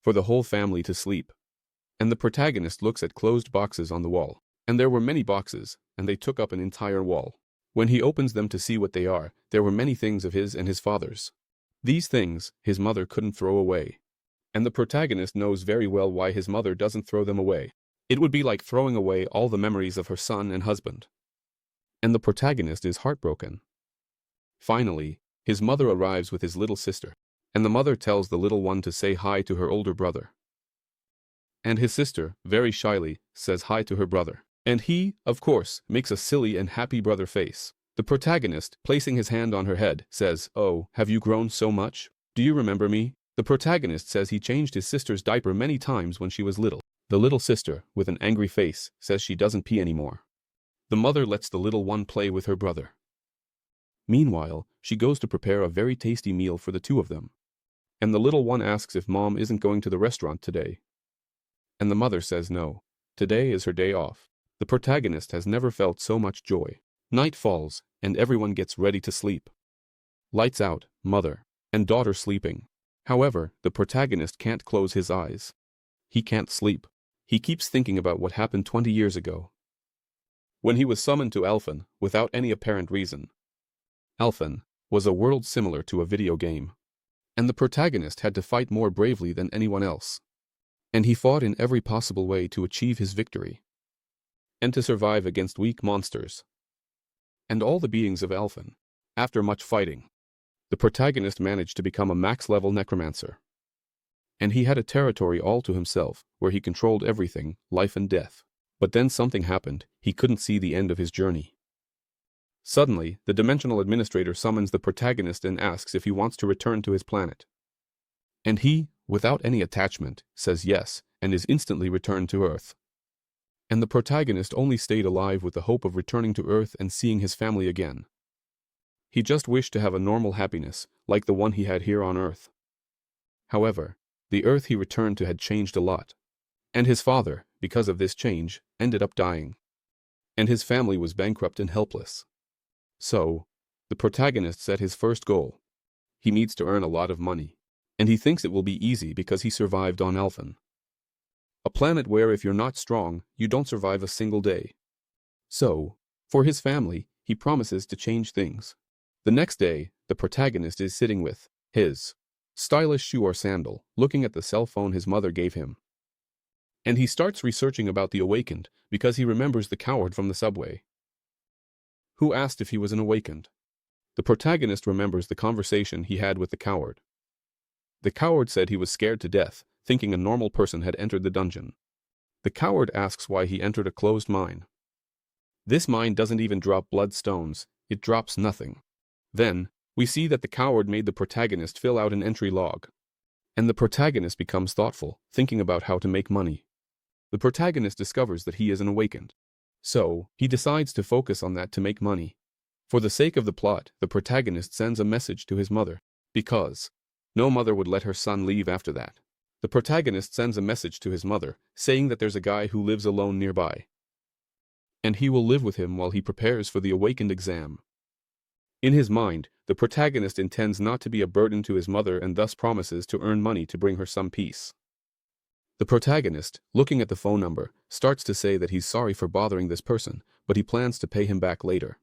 for the whole family to sleep. And the protagonist looks at closed boxes on the wall. And there were many boxes, and they took up an entire wall. When he opens them to see what they are, there were many things of his and his father's. These things, his mother couldn't throw away. And the protagonist knows very well why his mother doesn't throw them away. It would be like throwing away all the memories of her son and husband. And the protagonist is heartbroken. Finally, his mother arrives with his little sister. And the mother tells the little one to say hi to her older brother. And his sister, very shyly, says hi to her brother. And he, of course, makes a silly and happy brother face. The protagonist, placing his hand on her head, says, "Oh, have you grown so much? Do you remember me?" The protagonist says he changed his sister's diaper many times when she was little. The little sister, with an angry face, says she doesn't pee anymore. The mother lets the little one play with her brother. Meanwhile, she goes to prepare a very tasty meal for the two of them. And the little one asks if mom isn't going to the restaurant today. And the mother says no. Today is her day off. The protagonist has never felt so much joy. Night falls, and everyone gets ready to sleep. Lights out, mother and daughter sleeping. However, the protagonist can't close his eyes. He can't sleep. He keeps thinking about what happened 20 years ago, when he was summoned to Alphen without any apparent reason. Alphen was a world similar to a video game. And the protagonist had to fight more bravely than anyone else. And he fought in every possible way to achieve his victory. And to survive against weak monsters. And all the beings of Alphen. After much fighting, the protagonist managed to become a max-level necromancer. And he had a territory all to himself, where he controlled everything, life and death. But then something happened, he couldn't see the end of his journey. Suddenly, the dimensional administrator summons the protagonist and asks if he wants to return to his planet. And he, without any attachment, says yes, and is instantly returned to Earth. And the protagonist only stayed alive with the hope of returning to Earth and seeing his family again. He just wished to have a normal happiness, like the one he had here on Earth. However, the Earth he returned to had changed a lot. And his father, because of this change, ended up dying. And his family was bankrupt and helpless. So, the protagonist set his first goal. He needs to earn a lot of money. And he thinks it will be easy because he survived on Alphen. A planet where if you're not strong, you don't survive a single day. So, for his family, he promises to change things. The next day, the protagonist is sitting with his stylish shoe or sandal, looking at the cell phone his mother gave him. And he starts researching about the awakened because he remembers the coward from the subway, who asked if he was an awakened. The protagonist remembers the conversation he had with the coward. The coward said he was scared to death, thinking a normal person had entered the dungeon. The coward asks why he entered a closed mine. This mine doesn't even drop bloodstones, it drops nothing. Then, we see that the coward made the protagonist fill out an entry log. And the protagonist becomes thoughtful, thinking about how to make money. The protagonist discovers that he is an awakened. So, he decides to focus on that to make money. For the sake of the plot, the protagonist sends a message to his mother, because no mother would let her son leave after that. The protagonist sends a message to his mother, saying that there's a guy who lives alone nearby, and he will live with him while he prepares for the awakened exam. In his mind, the protagonist intends not to be a burden to his mother and thus promises to earn money to bring her some peace. The protagonist, looking at the phone number, starts to say that he's sorry for bothering this person, but he plans to pay him back later.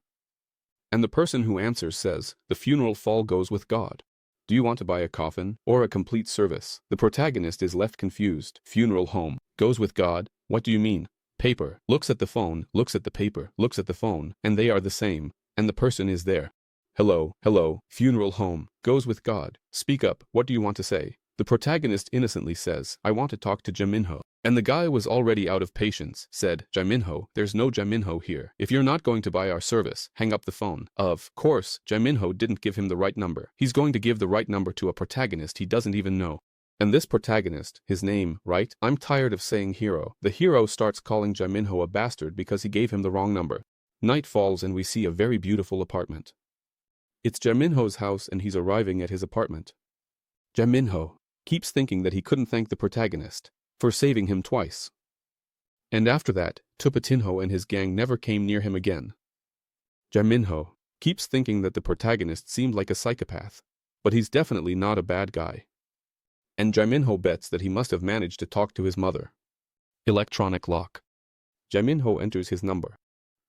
And the person who answers says, "The funeral fall goes with God. Do you want to buy a coffin or a complete service?" The protagonist is left confused. Funeral home, goes with God, what do you mean? Paper, looks at the phone, looks at the paper, looks at the phone, and they are the same, and the person is there. Hello, funeral home, goes with God, speak up, what do you want to say? The protagonist innocently says, "I want to talk to Jaminho." And the guy was already out of patience, said, "Jaminho, there's no Jaminho here. If you're not going to buy our service, hang up the phone." Of course, Jaminho didn't give him the right number. He's going to give the right number to a protagonist he doesn't even know. And this protagonist, his name, right? I'm tired of saying hero. The hero starts calling Jaminho a bastard because he gave him the wrong number. Night falls and we see a very beautiful apartment. It's Jaminho's house and he's arriving at his apartment. Jaminho keeps thinking that he couldn't thank the protagonist for saving him twice. And after that, Tupatinho and his gang never came near him again. Jaminho keeps thinking that the protagonist seemed like a psychopath, but he's definitely not a bad guy. And Jaminho bets that he must have managed to talk to his mother. Electronic lock. Jaminho enters his number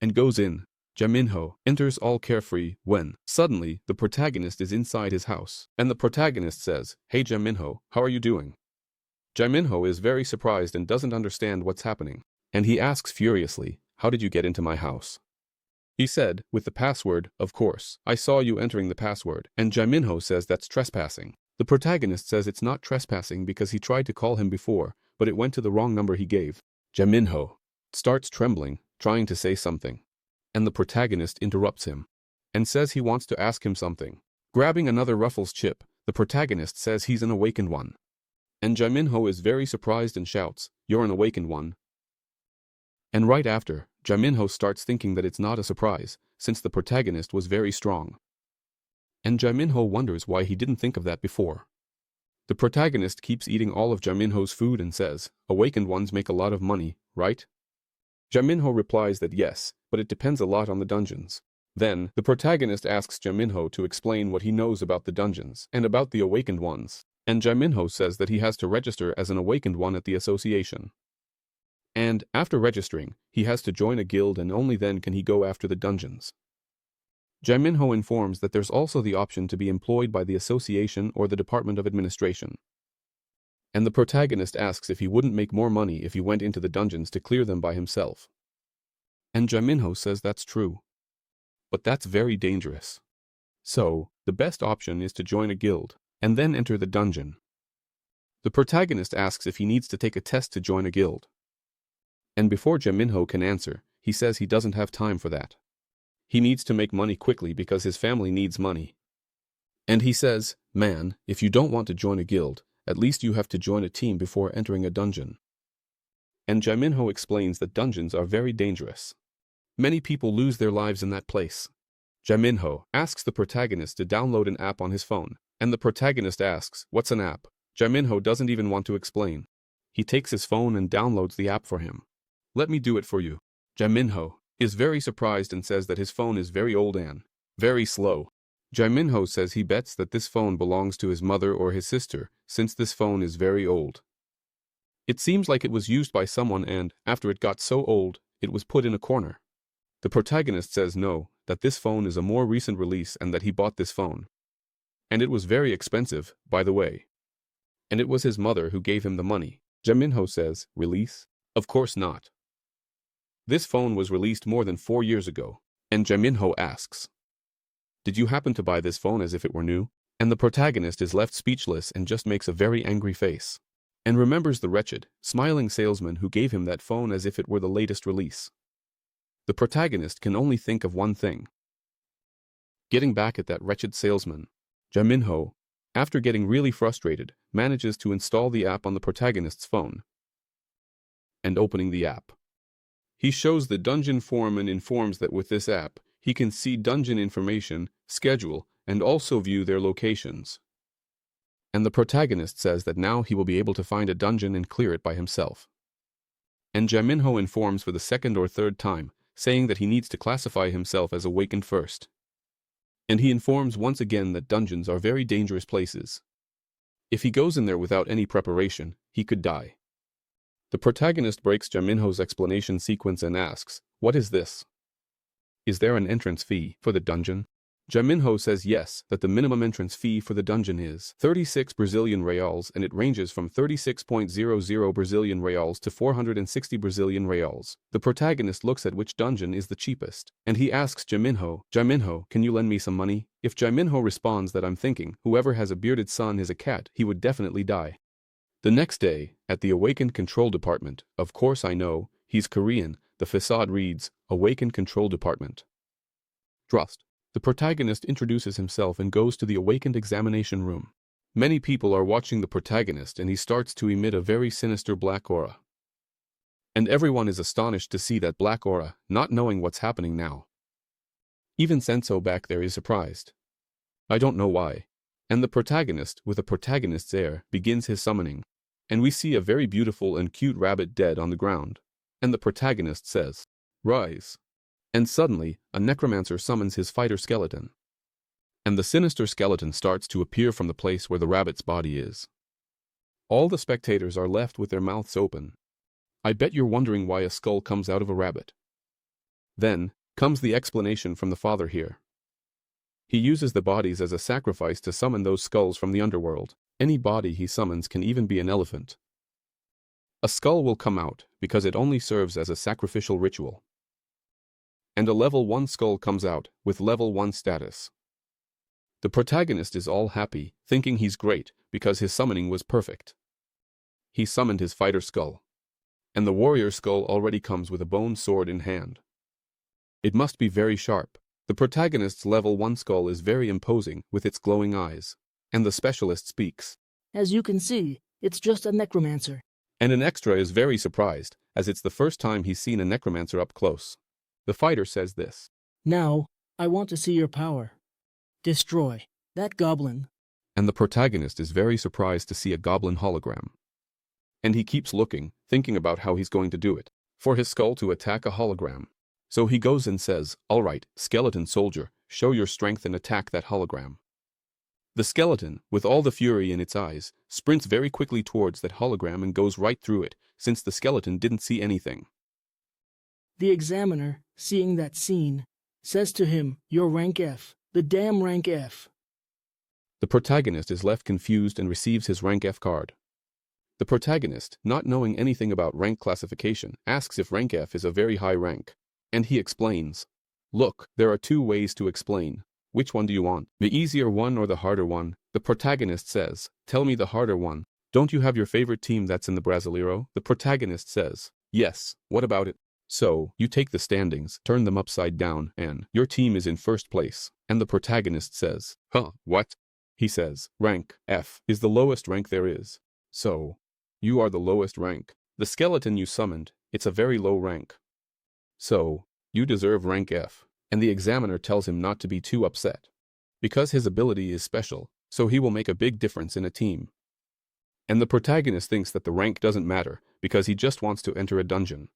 and goes in. Jaminho enters all carefree when, suddenly, the protagonist is inside his house, and the protagonist says, "Hey Jaminho, how are you doing?" Jaminho is very surprised and doesn't understand what's happening, and he asks furiously, "How did you get into my house?" He said, "With the password, of course. I saw you entering the password," and Jaminho says that's trespassing. The protagonist says it's not trespassing because he tried to call him before, but it went to the wrong number he gave. Jaminho starts trembling, trying to say something. And the protagonist interrupts him and says he wants to ask him something. Grabbing another Ruffles chip, the protagonist says he's an awakened one. And Jaminho is very surprised and shouts, "You're an awakened one." And right after, Jaminho starts thinking that it's not a surprise, since the protagonist was very strong. And Jaminho wonders why he didn't think of that before. The protagonist keeps eating all of Jaminho's food and says, "Awakened ones make a lot of money, right?" Jaminho replies that yes, but it depends a lot on the dungeons. Then, the protagonist asks Jaminho to explain what he knows about the dungeons and about the awakened ones, and Jaminho says that he has to register as an awakened one at the association. And, after registering, he has to join a guild and only then can he go after the dungeons. Jaminho informs that there's also the option to be employed by the association or the Department of Administration. And the protagonist asks if he wouldn't make more money if he went into the dungeons to clear them by himself. And Jaminho says that's true. But that's very dangerous. So, the best option is to join a guild, and then enter the dungeon. The protagonist asks if he needs to take a test to join a guild. And before Jaminho can answer, he says he doesn't have time for that. He needs to make money quickly because his family needs money. And he says, "Man, if you don't want to join a guild, at least you have to join a team before entering a dungeon." And Jaminho explains that dungeons are very dangerous. Many people lose their lives in that place. Jaminho asks the protagonist to download an app on his phone, and the protagonist asks, "What's an app?" Jaminho doesn't even want to explain. He takes his phone and downloads the app for him. "Let me do it for you." Jaminho is very surprised and says that his phone is very old and very slow. Jaminho says he bets that this phone belongs to his mother or his sister, since this phone is very old. It seems like it was used by someone and, after it got so old, it was put in a corner. The protagonist says no, that this phone is a more recent release and that he bought this phone. And it was very expensive, by the way. And it was his mother who gave him the money. Jaminho says, release? Of course not. This phone was released more than 4 years ago. And Jaminho asks, did you happen to buy this phone as if it were new? And the protagonist is left speechless and just makes a very angry face. And remembers the wretched, smiling salesman who gave him that phone as if it were the latest release. The protagonist can only think of one thing. Getting back at that wretched salesman. Jaminho, after getting really frustrated, manages to install the app on the protagonist's phone. And opening the app, he shows the dungeon form and informs that with this app, he can see dungeon information, schedule, and also view their locations. And the protagonist says that now he will be able to find a dungeon and clear it by himself. And Jaminho informs for the second or third time, saying that he needs to classify himself as awakened first. And he informs once again that dungeons are very dangerous places. If he goes in there without any preparation, he could die. The protagonist breaks Jaminho's explanation sequence and asks, what is this? Is there an entrance fee for the dungeon? Jaminho says yes, that the minimum entrance fee for the dungeon is 36 Brazilian reals and it ranges from 36.00 Brazilian reals to 460 Brazilian reals. The protagonist looks at which dungeon is the cheapest, and he asks Jaminho, can you lend me some money? If Jaminho responds that I'm thinking, whoever has a bearded son is a cat, he would definitely die. The next day, at the Awakened Control Department, of course I know, he's Korean, the facade reads, Awakened Control Department. Trust. The protagonist introduces himself and goes to the awakened examination room. Many people are watching the protagonist and he starts to emit a very sinister black aura. And everyone is astonished to see that black aura, not knowing what's happening now. Even Senso back there is surprised. I don't know why. And the protagonist, with a protagonist's air, begins his summoning. And we see a very beautiful and cute rabbit dead on the ground. And the protagonist says, rise. And suddenly, a necromancer summons his fighter skeleton. And the sinister skeleton starts to appear from the place where the rabbit's body is. All the spectators are left with their mouths open. I bet you're wondering why a skull comes out of a rabbit. Then, comes the explanation from the father here. He uses the bodies as a sacrifice to summon those skulls from the underworld. Any body he summons can even be an elephant. A skull will come out because it only serves as a sacrificial ritual. And a level 1 skull comes out with level 1 status. The protagonist is all happy, thinking he's great because his summoning was perfect. He summoned his fighter skull. And the warrior skull already comes with a bone sword in hand. It must be very sharp. The protagonist's level 1 skull is very imposing with its glowing eyes. And the specialist speaks. As you can see, it's just a necromancer. And an extra is very surprised, as it's the first time he's seen a necromancer up close. The fighter says this. Now, I want to see your power. Destroy that goblin. And the protagonist is very surprised to see a goblin hologram. And he keeps looking, thinking about how he's going to do it. For his skull to attack a hologram. So he goes and says, all right, skeleton soldier, show your strength and attack that hologram. The skeleton, with all the fury in its eyes, sprints very quickly towards that hologram and goes right through it, since the skeleton didn't see anything. The examiner, seeing that scene, says to him, you're rank F, the damn rank F. The protagonist is left confused and receives his rank F card. The protagonist, not knowing anything about rank classification, asks if rank F is a very high rank. And he explains. Look, there are 2 ways to explain. Which one do you want? The easier one or the harder one? The protagonist says, tell me the harder one. Don't you have your favorite team that's in the Brasileiro? The protagonist says, yes, what about it? So, you take the standings, turn them upside down, and your team is in first place. And the protagonist says, huh, what? He says, rank F is the lowest rank there is. So, you are the lowest rank. The skeleton you summoned, it's a very low rank. So, you deserve rank F. And the examiner tells him not to be too upset. Because his ability is special, so he will make a big difference in a team. And the protagonist thinks that the rank doesn't matter, because he just wants to enter a dungeon.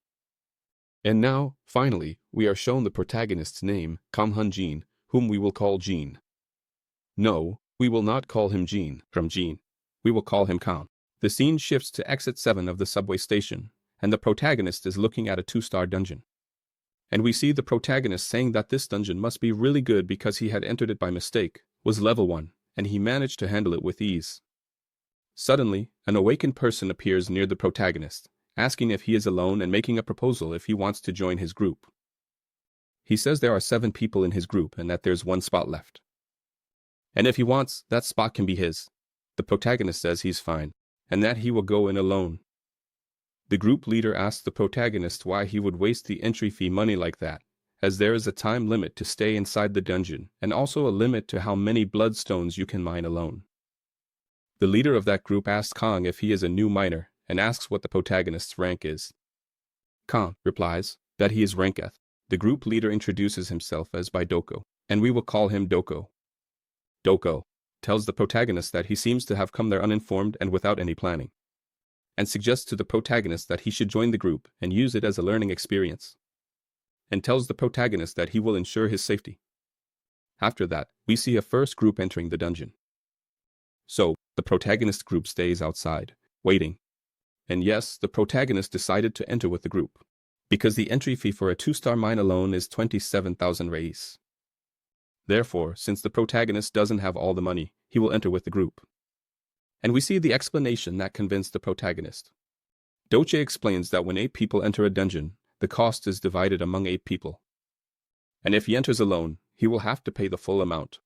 And now, finally, we are shown the protagonist's name, Kamhun Jin, whom we will call Jean. No, we will not call him Jean. From Jean, we will call him Kam. The scene shifts to exit 7 of the subway station, and the protagonist is looking at a 2-star dungeon. And we see the protagonist saying that this dungeon must be really good because he had entered it by mistake, was level 1, and he managed to handle it with ease. Suddenly, an awakened person appears near the protagonist, asking if he is alone and making a proposal if he wants to join his group. He says there are 7 people in his group and that there's 1 spot left. And if he wants, that spot can be his. The protagonist says he's fine, and that he will go in alone. The group leader asks the protagonist why he would waste the entry fee money like that, as there is a time limit to stay inside the dungeon and also a limit to how many bloodstones you can mine alone. The leader of that group asks Kong if he is a new miner and asks what the protagonist's rank is. Kong replies that he is rank F. The group leader introduces himself as by Doko, and we will call him Doko. Doko tells the protagonist that he seems to have come there uninformed and without any planning, and suggests to the protagonist that he should join the group and use it as a learning experience, and tells the protagonist that he will ensure his safety. After that, we see a first group entering the dungeon. So, the protagonist group stays outside, waiting. And yes, the protagonist decided to enter with the group, because the entry fee for a 2-star mine alone is 27,000 reis. Therefore, since the protagonist doesn't have all the money, he will enter with the group. And we see the explanation that convinced the protagonist. Doche explains that when 8 people enter a dungeon, the cost is divided among 8 people. And if he enters alone, he will have to pay the full amount.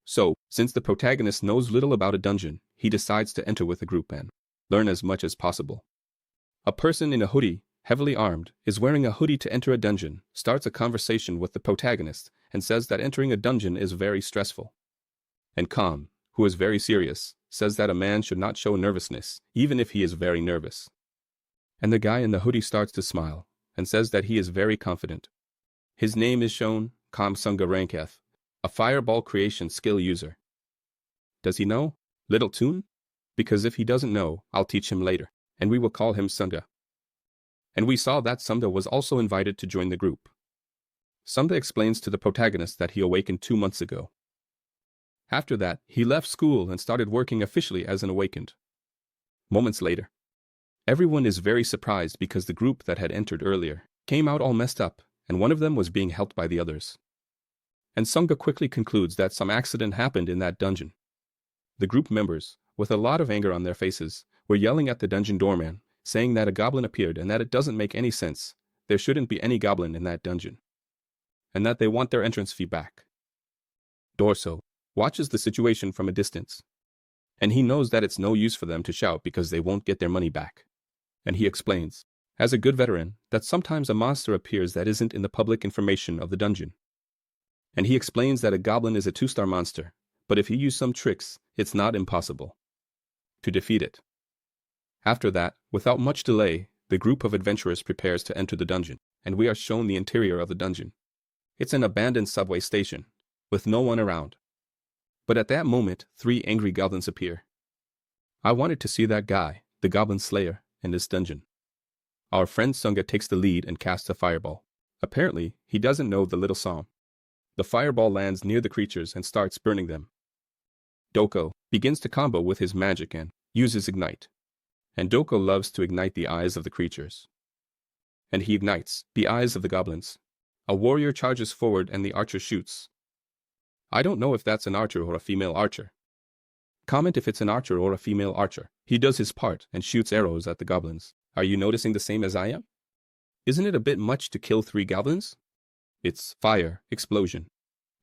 So, since the protagonist knows little about a dungeon, he decides to enter with the group and learn as much as possible. A person in a hoodie, heavily armed, is wearing a hoodie to enter a dungeon, starts a conversation with the protagonist, and says that entering a dungeon is very stressful. And Kong, who is very serious, says that a man should not show nervousness, even if he is very nervous. And the guy in the hoodie starts to smile, and says that he is very confident. His name is shown, Kam Sunga Ranketh, a fireball creation skill user. Does he know? Little Toon? Because if he doesn't know, I'll teach him later, and we will call him Sunga. And we saw that Sunga was also invited to join the group. Sunga explains to the protagonist that he awakened 2 months ago. After that, he left school and started working officially as an awakened. Moments later, everyone is very surprised because the group that had entered earlier came out all messed up, and one of them was being helped by the others. And Sunga quickly concludes that some accident happened in that dungeon. The group members, with a lot of anger on their faces, were yelling at the dungeon doorman, saying that a goblin appeared and that it doesn't make any sense, there shouldn't be any goblin in that dungeon, and that they want their entrance fee back. Dorso watches the situation from a distance, and he knows that it's no use for them to shout because they won't get their money back. And he explains, as a good veteran, that sometimes a monster appears that isn't in the public information of the dungeon. And he explains that a goblin is a 2-star monster, but if you use some tricks, it's not impossible to defeat it. After that, without much delay, the group of adventurers prepares to enter the dungeon, and we are shown the interior of the dungeon. It's an abandoned subway station, with no one around. But at that moment, 3 angry goblins appear. I wanted to see that guy, the Goblin Slayer, in this dungeon. Our friend Sunga takes the lead and casts a fireball. Apparently, he doesn't know the little song. The fireball lands near the creatures and starts burning them. Doko begins to combo with his magic and uses Ignite. And Doko loves to ignite the eyes of the creatures. And he ignites the eyes of the goblins. A warrior charges forward and the archer shoots. I don't know if that's an archer or a female archer. Comment if it's an archer or a female archer. He does his part and shoots arrows at the goblins. Are you noticing the same as I am? Isn't it a bit much to kill 3 goblins? It's fire, explosion,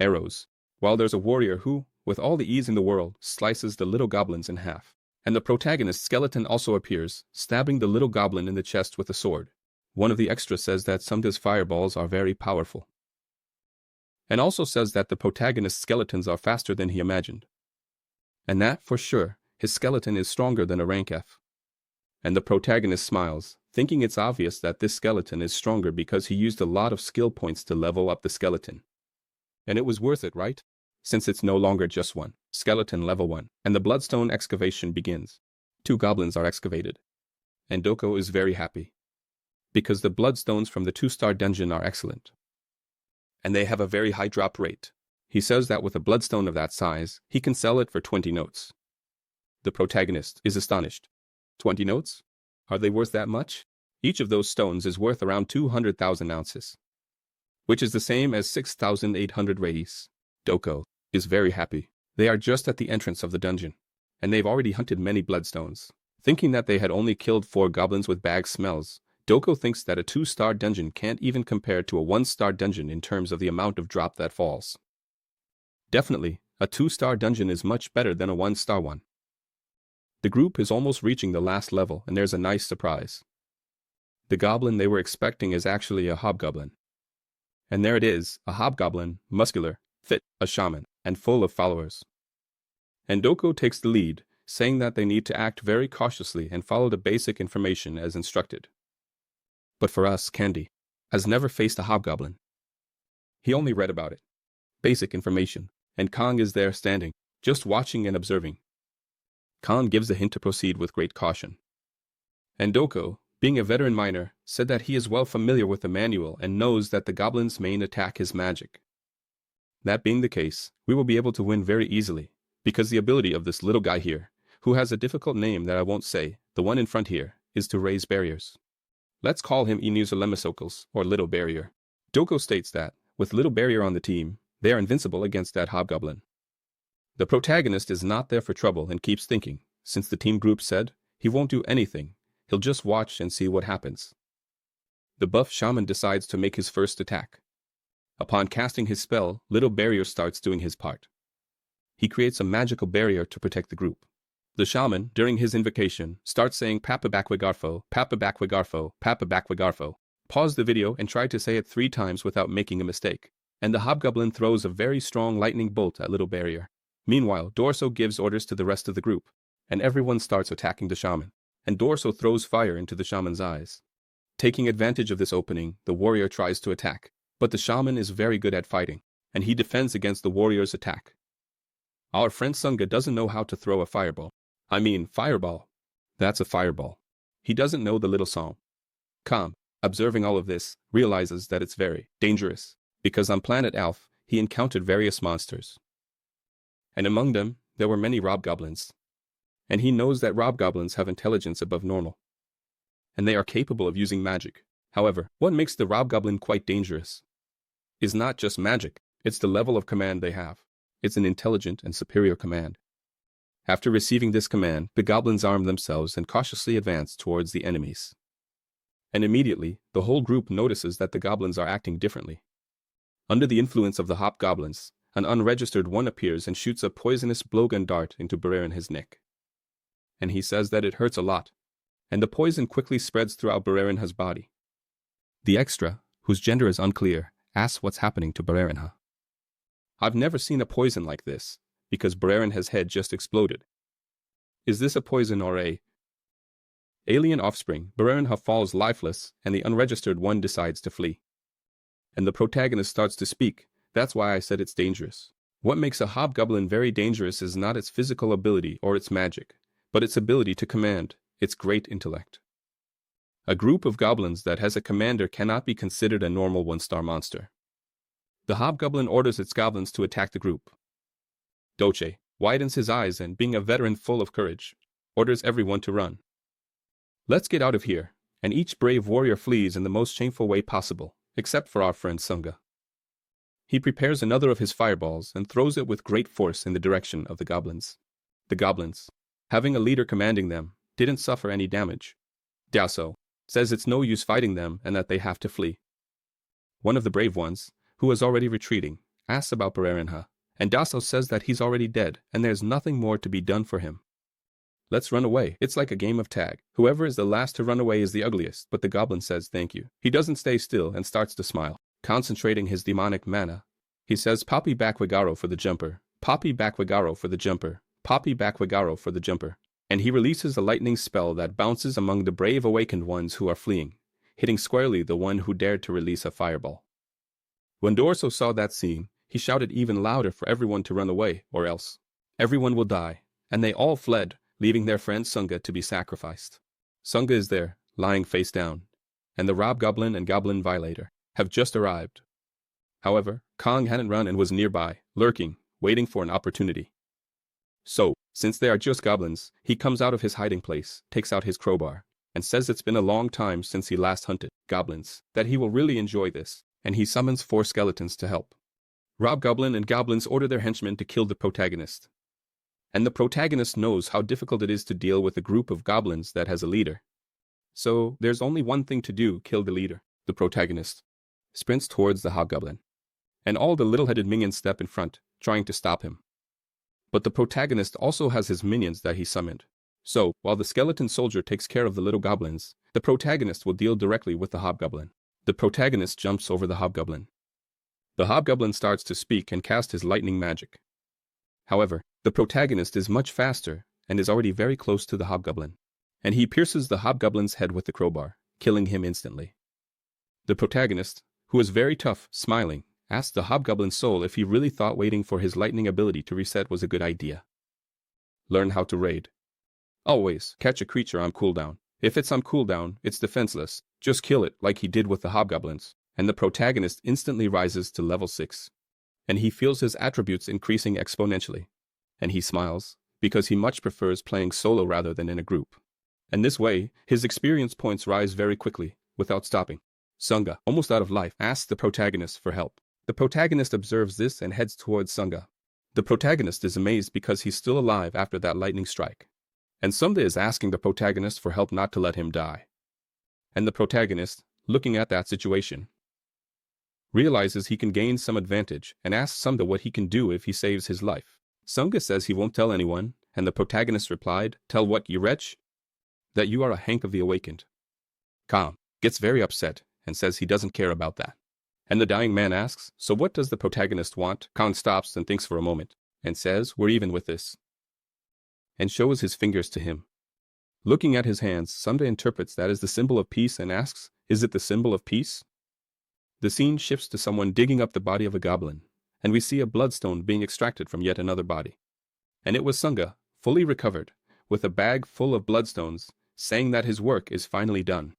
arrows, while there's a warrior who, with all the ease in the world, slices the little goblins in half. And the protagonist's skeleton also appears, stabbing the little goblin in the chest with a sword. One of the extras says that Sunga's fireballs are very powerful, and also says that the protagonist's skeletons are faster than he imagined. And that, for sure, his skeleton is stronger than a rank F. And the protagonist smiles, thinking it's obvious that this skeleton is stronger because he used a lot of skill points to level up the skeleton. And it was worth it, right? Since it's no longer just one skeleton level 1, and the bloodstone excavation begins. 2 goblins are excavated. And Doko is very happy, because the bloodstones from the 2-star dungeon are excellent. And they have a very high drop rate. He says that with a bloodstone of that size, he can sell it for 20 notes. The protagonist is astonished. 20 notes? Are they worth that much? Each of those stones is worth around 200,000 ounces, which is the same as 6,800 reis. Doko is very happy. They are just at the entrance of the dungeon, and they've already hunted many bloodstones. Thinking that they had only killed 4 goblins with bag smells, Doko thinks that a 2-star dungeon can't even compare to a 1-star dungeon in terms of the amount of drop that falls. Definitely, a 2-star dungeon is much better than a 1-star one. The group is almost reaching the last level, and there's a nice surprise. The goblin they were expecting is actually a hobgoblin. And there it is, a hobgoblin, muscular, fit, a shaman, and full of followers. And Doko takes the lead, saying that they need to act very cautiously and follow the basic information as instructed. But for us, Candy has never faced a hobgoblin. He only read about it. Basic information, and Kong is there standing, just watching and observing. Kong gives a hint to proceed with great caution. And Doko, being a veteran miner, said that he is well familiar with the manual and knows that the goblin's main attack is magic. That being the case, we will be able to win very easily, because the ability of this little guy here, who has a difficult name that I won't say, the one in front here, is to raise barriers. Let's call him Inusalemesokles, or Little Barrier. Doko states that, with Little Barrier on the team, they are invincible against that hobgoblin. The protagonist is not there for trouble and keeps thinking, since the team group said, he won't do anything, he'll just watch and see what happens. The buff shaman decides to make his first attack. Upon casting his spell, Little Barrier starts doing his part. He creates a magical barrier to protect the group. The shaman, during his invocation, starts saying Papa Bakwagarfo, Papa Bakwagarfo, Papa Bakwagarfo. Pause the video and try to say it 3 times without making a mistake. And the hobgoblin throws a very strong lightning bolt at Little Barrier. Meanwhile, Dorso gives orders to the rest of the group, and everyone starts attacking the shaman, and Dorso throws fire into the shaman's eyes. Taking advantage of this opening, the warrior tries to attack, but the shaman is very good at fighting, and he defends against the warrior's attack. Our friend Sunga doesn't know how to throw a fireball. Fireball. That's a fireball. He doesn't know the little song. Kam, observing all of this, realizes that it's very dangerous, because on planet Alph, he encountered various monsters. And among them, there were many robgoblins. And he knows that robgoblins have intelligence above normal. And they are capable of using magic. However, what makes the robgoblin quite dangerous is not just magic, it's the level of command they have. It's an intelligent and superior command. After receiving this command, the goblins arm themselves and cautiously advance towards the enemies. And immediately, the whole group notices that the goblins are acting differently. Under the influence of the hobgoblins, an unregistered one appears and shoots a poisonous blowgun dart into Barrerin's neck. And he says that it hurts a lot, and the poison quickly spreads throughout Barrerin's body. The extra, whose gender is unclear, asks what's happening to Barrerin. I've never seen a poison like this, because Barrerin's head just exploded. Is this a poison or a alien offspring? Barrerinha falls lifeless, and the unregistered one decides to flee. And the protagonist starts to speak. That's why I said it's dangerous. What makes a hobgoblin very dangerous is not its physical ability or its magic, but its ability to command, its great intellect. A group of goblins that has a commander cannot be considered a normal 1-star monster. The hobgoblin orders its goblins to attack the group. Doche widens his eyes and, being a veteran full of courage, orders everyone to run. Let's get out of here, and each brave warrior flees in the most shameful way possible, except for our friend Sunga. He prepares another of his fireballs and throws it with great force in the direction of the goblins. The goblins, having a leader commanding them, didn't suffer any damage. Daso says it's no use fighting them and that they have to flee. One of the brave ones, who is already retreating, asks about Barrerinha, and Daso says that he's already dead and there's nothing more to be done for him. Let's run away. It's like a game of tag. Whoever is the last to run away is the ugliest, but the goblin says thank you. He doesn't stay still and starts to smile, concentrating his demonic mana. He says Papi Bakwagaro for the jumper, Papi Bakwagaro for the jumper, Papi Bakwagaro for the jumper. And he releases a lightning spell that bounces among the brave awakened ones who are fleeing, hitting squarely the one who dared to release a fireball. When Dorso saw that scene, he shouted even louder for everyone to run away, or else everyone will die, and they all fled, leaving their friend Sunga to be sacrificed. Sunga is there, lying face down, and the Robgoblin and Goblin Violator have just arrived. However, Kong hadn't run and was nearby, lurking, waiting for an opportunity. So, since they are just goblins, he comes out of his hiding place, takes out his crowbar, and says it's been a long time since he last hunted goblins, that he will really enjoy this, and he summons 4 skeletons to help. Robgoblin and goblins order their henchmen to kill the protagonist. And the protagonist knows how difficult it is to deal with a group of goblins that has a leader. So there's only one thing to do: kill the leader. The protagonist sprints towards the hobgoblin, and all the little-headed minions step in front, trying to stop him. But the protagonist also has his minions that he summoned. So, while the skeleton soldier takes care of the little goblins, the protagonist will deal directly with the hobgoblin. The protagonist jumps over the hobgoblin. The hobgoblin starts to speak and cast his lightning magic. However, the protagonist is much faster and is already very close to the hobgoblin, and he pierces the hobgoblin's head with the crowbar, killing him instantly. The protagonist, who is very tough, smiling, asked the hobgoblin's soul if he really thought waiting for his lightning ability to reset was a good idea. Learn how to raid. Always catch a creature on cooldown. If it's on cooldown, it's defenseless. Just kill it like he did with the hobgoblins, and the protagonist instantly rises to level 6. And he feels his attributes increasing exponentially. And he smiles, because he much prefers playing solo rather than in a group. And this way, his experience points rise very quickly, without stopping. Sunga, almost out of life, asks the protagonist for help. The protagonist observes this and heads towards Sunga. The protagonist is amazed because he's still alive after that lightning strike. And Sunga is asking the protagonist for help not to let him die. And the protagonist, looking at that situation, realizes he can gain some advantage and asks Sunga what he can do if he saves his life. Sunga says he won't tell anyone, and the protagonist replied, "Tell what, you wretch? That you are a Hank of the Awakened." Calm gets very upset and says he doesn't care about that. And the dying man asks, "So what does the protagonist want?" Khan stops and thinks for a moment, and says, "We're even with this," and shows his fingers to him. Looking at his hands, Sunga interprets that as the symbol of peace and asks, "Is it the symbol of peace?" The scene shifts to someone digging up the body of a goblin, and we see a bloodstone being extracted from yet another body. And it was Sunga, fully recovered, with a bag full of bloodstones, saying that his work is finally done.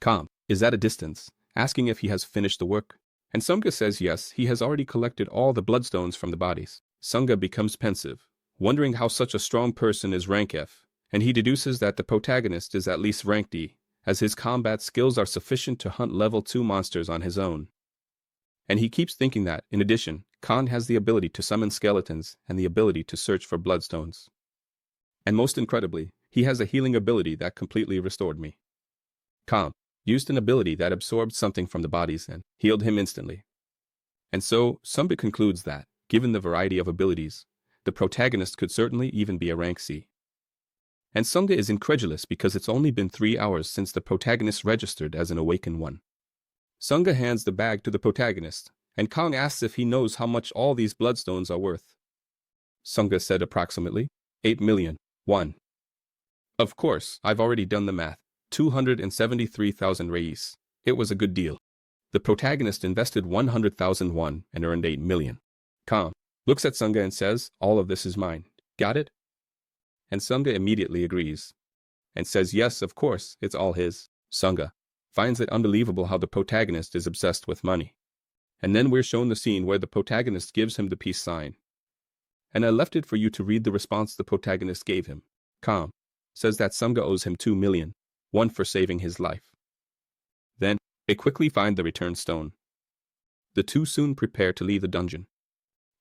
Kam is at a distance, asking if he has finished the work, and Sunga says yes, he has already collected all the bloodstones from the bodies. Sunga becomes pensive, wondering how such a strong person is rank F, and he deduces that the protagonist is at least rank D, as his combat skills are sufficient to hunt level 2 monsters on his own. And he keeps thinking that, in addition, Khan has the ability to summon skeletons and the ability to search for bloodstones. And most incredibly, he has a healing ability that completely restored me. Khan used an ability that absorbed something from the bodies and healed him instantly. And so, Sunga concludes that, given the variety of abilities, the protagonist could certainly even be a rank C. And Sunga is incredulous because it's only been 3 hours since the protagonist registered as an awakened one. Sunga hands the bag to the protagonist, and Kong asks if he knows how much all these bloodstones are worth. Sunga said approximately 8 million. 1. Of course, I've already done the math. 273,000 reis. It was a good deal. The protagonist invested 100,000 won and earned 8 million. Kong looks at Sunga and says, "All of this is mine. Got it?" And Sunga immediately agrees, and says, "Yes, of course, it's all his." Sunga finds it unbelievable how the protagonist is obsessed with money. And then we're shown the scene where the protagonist gives him the peace sign. And I left it for you to read the response the protagonist gave him. Kam says that Sunga owes him 2 million, 1 for saving his life. Then, they quickly find the return stone. The two soon prepare to leave the dungeon.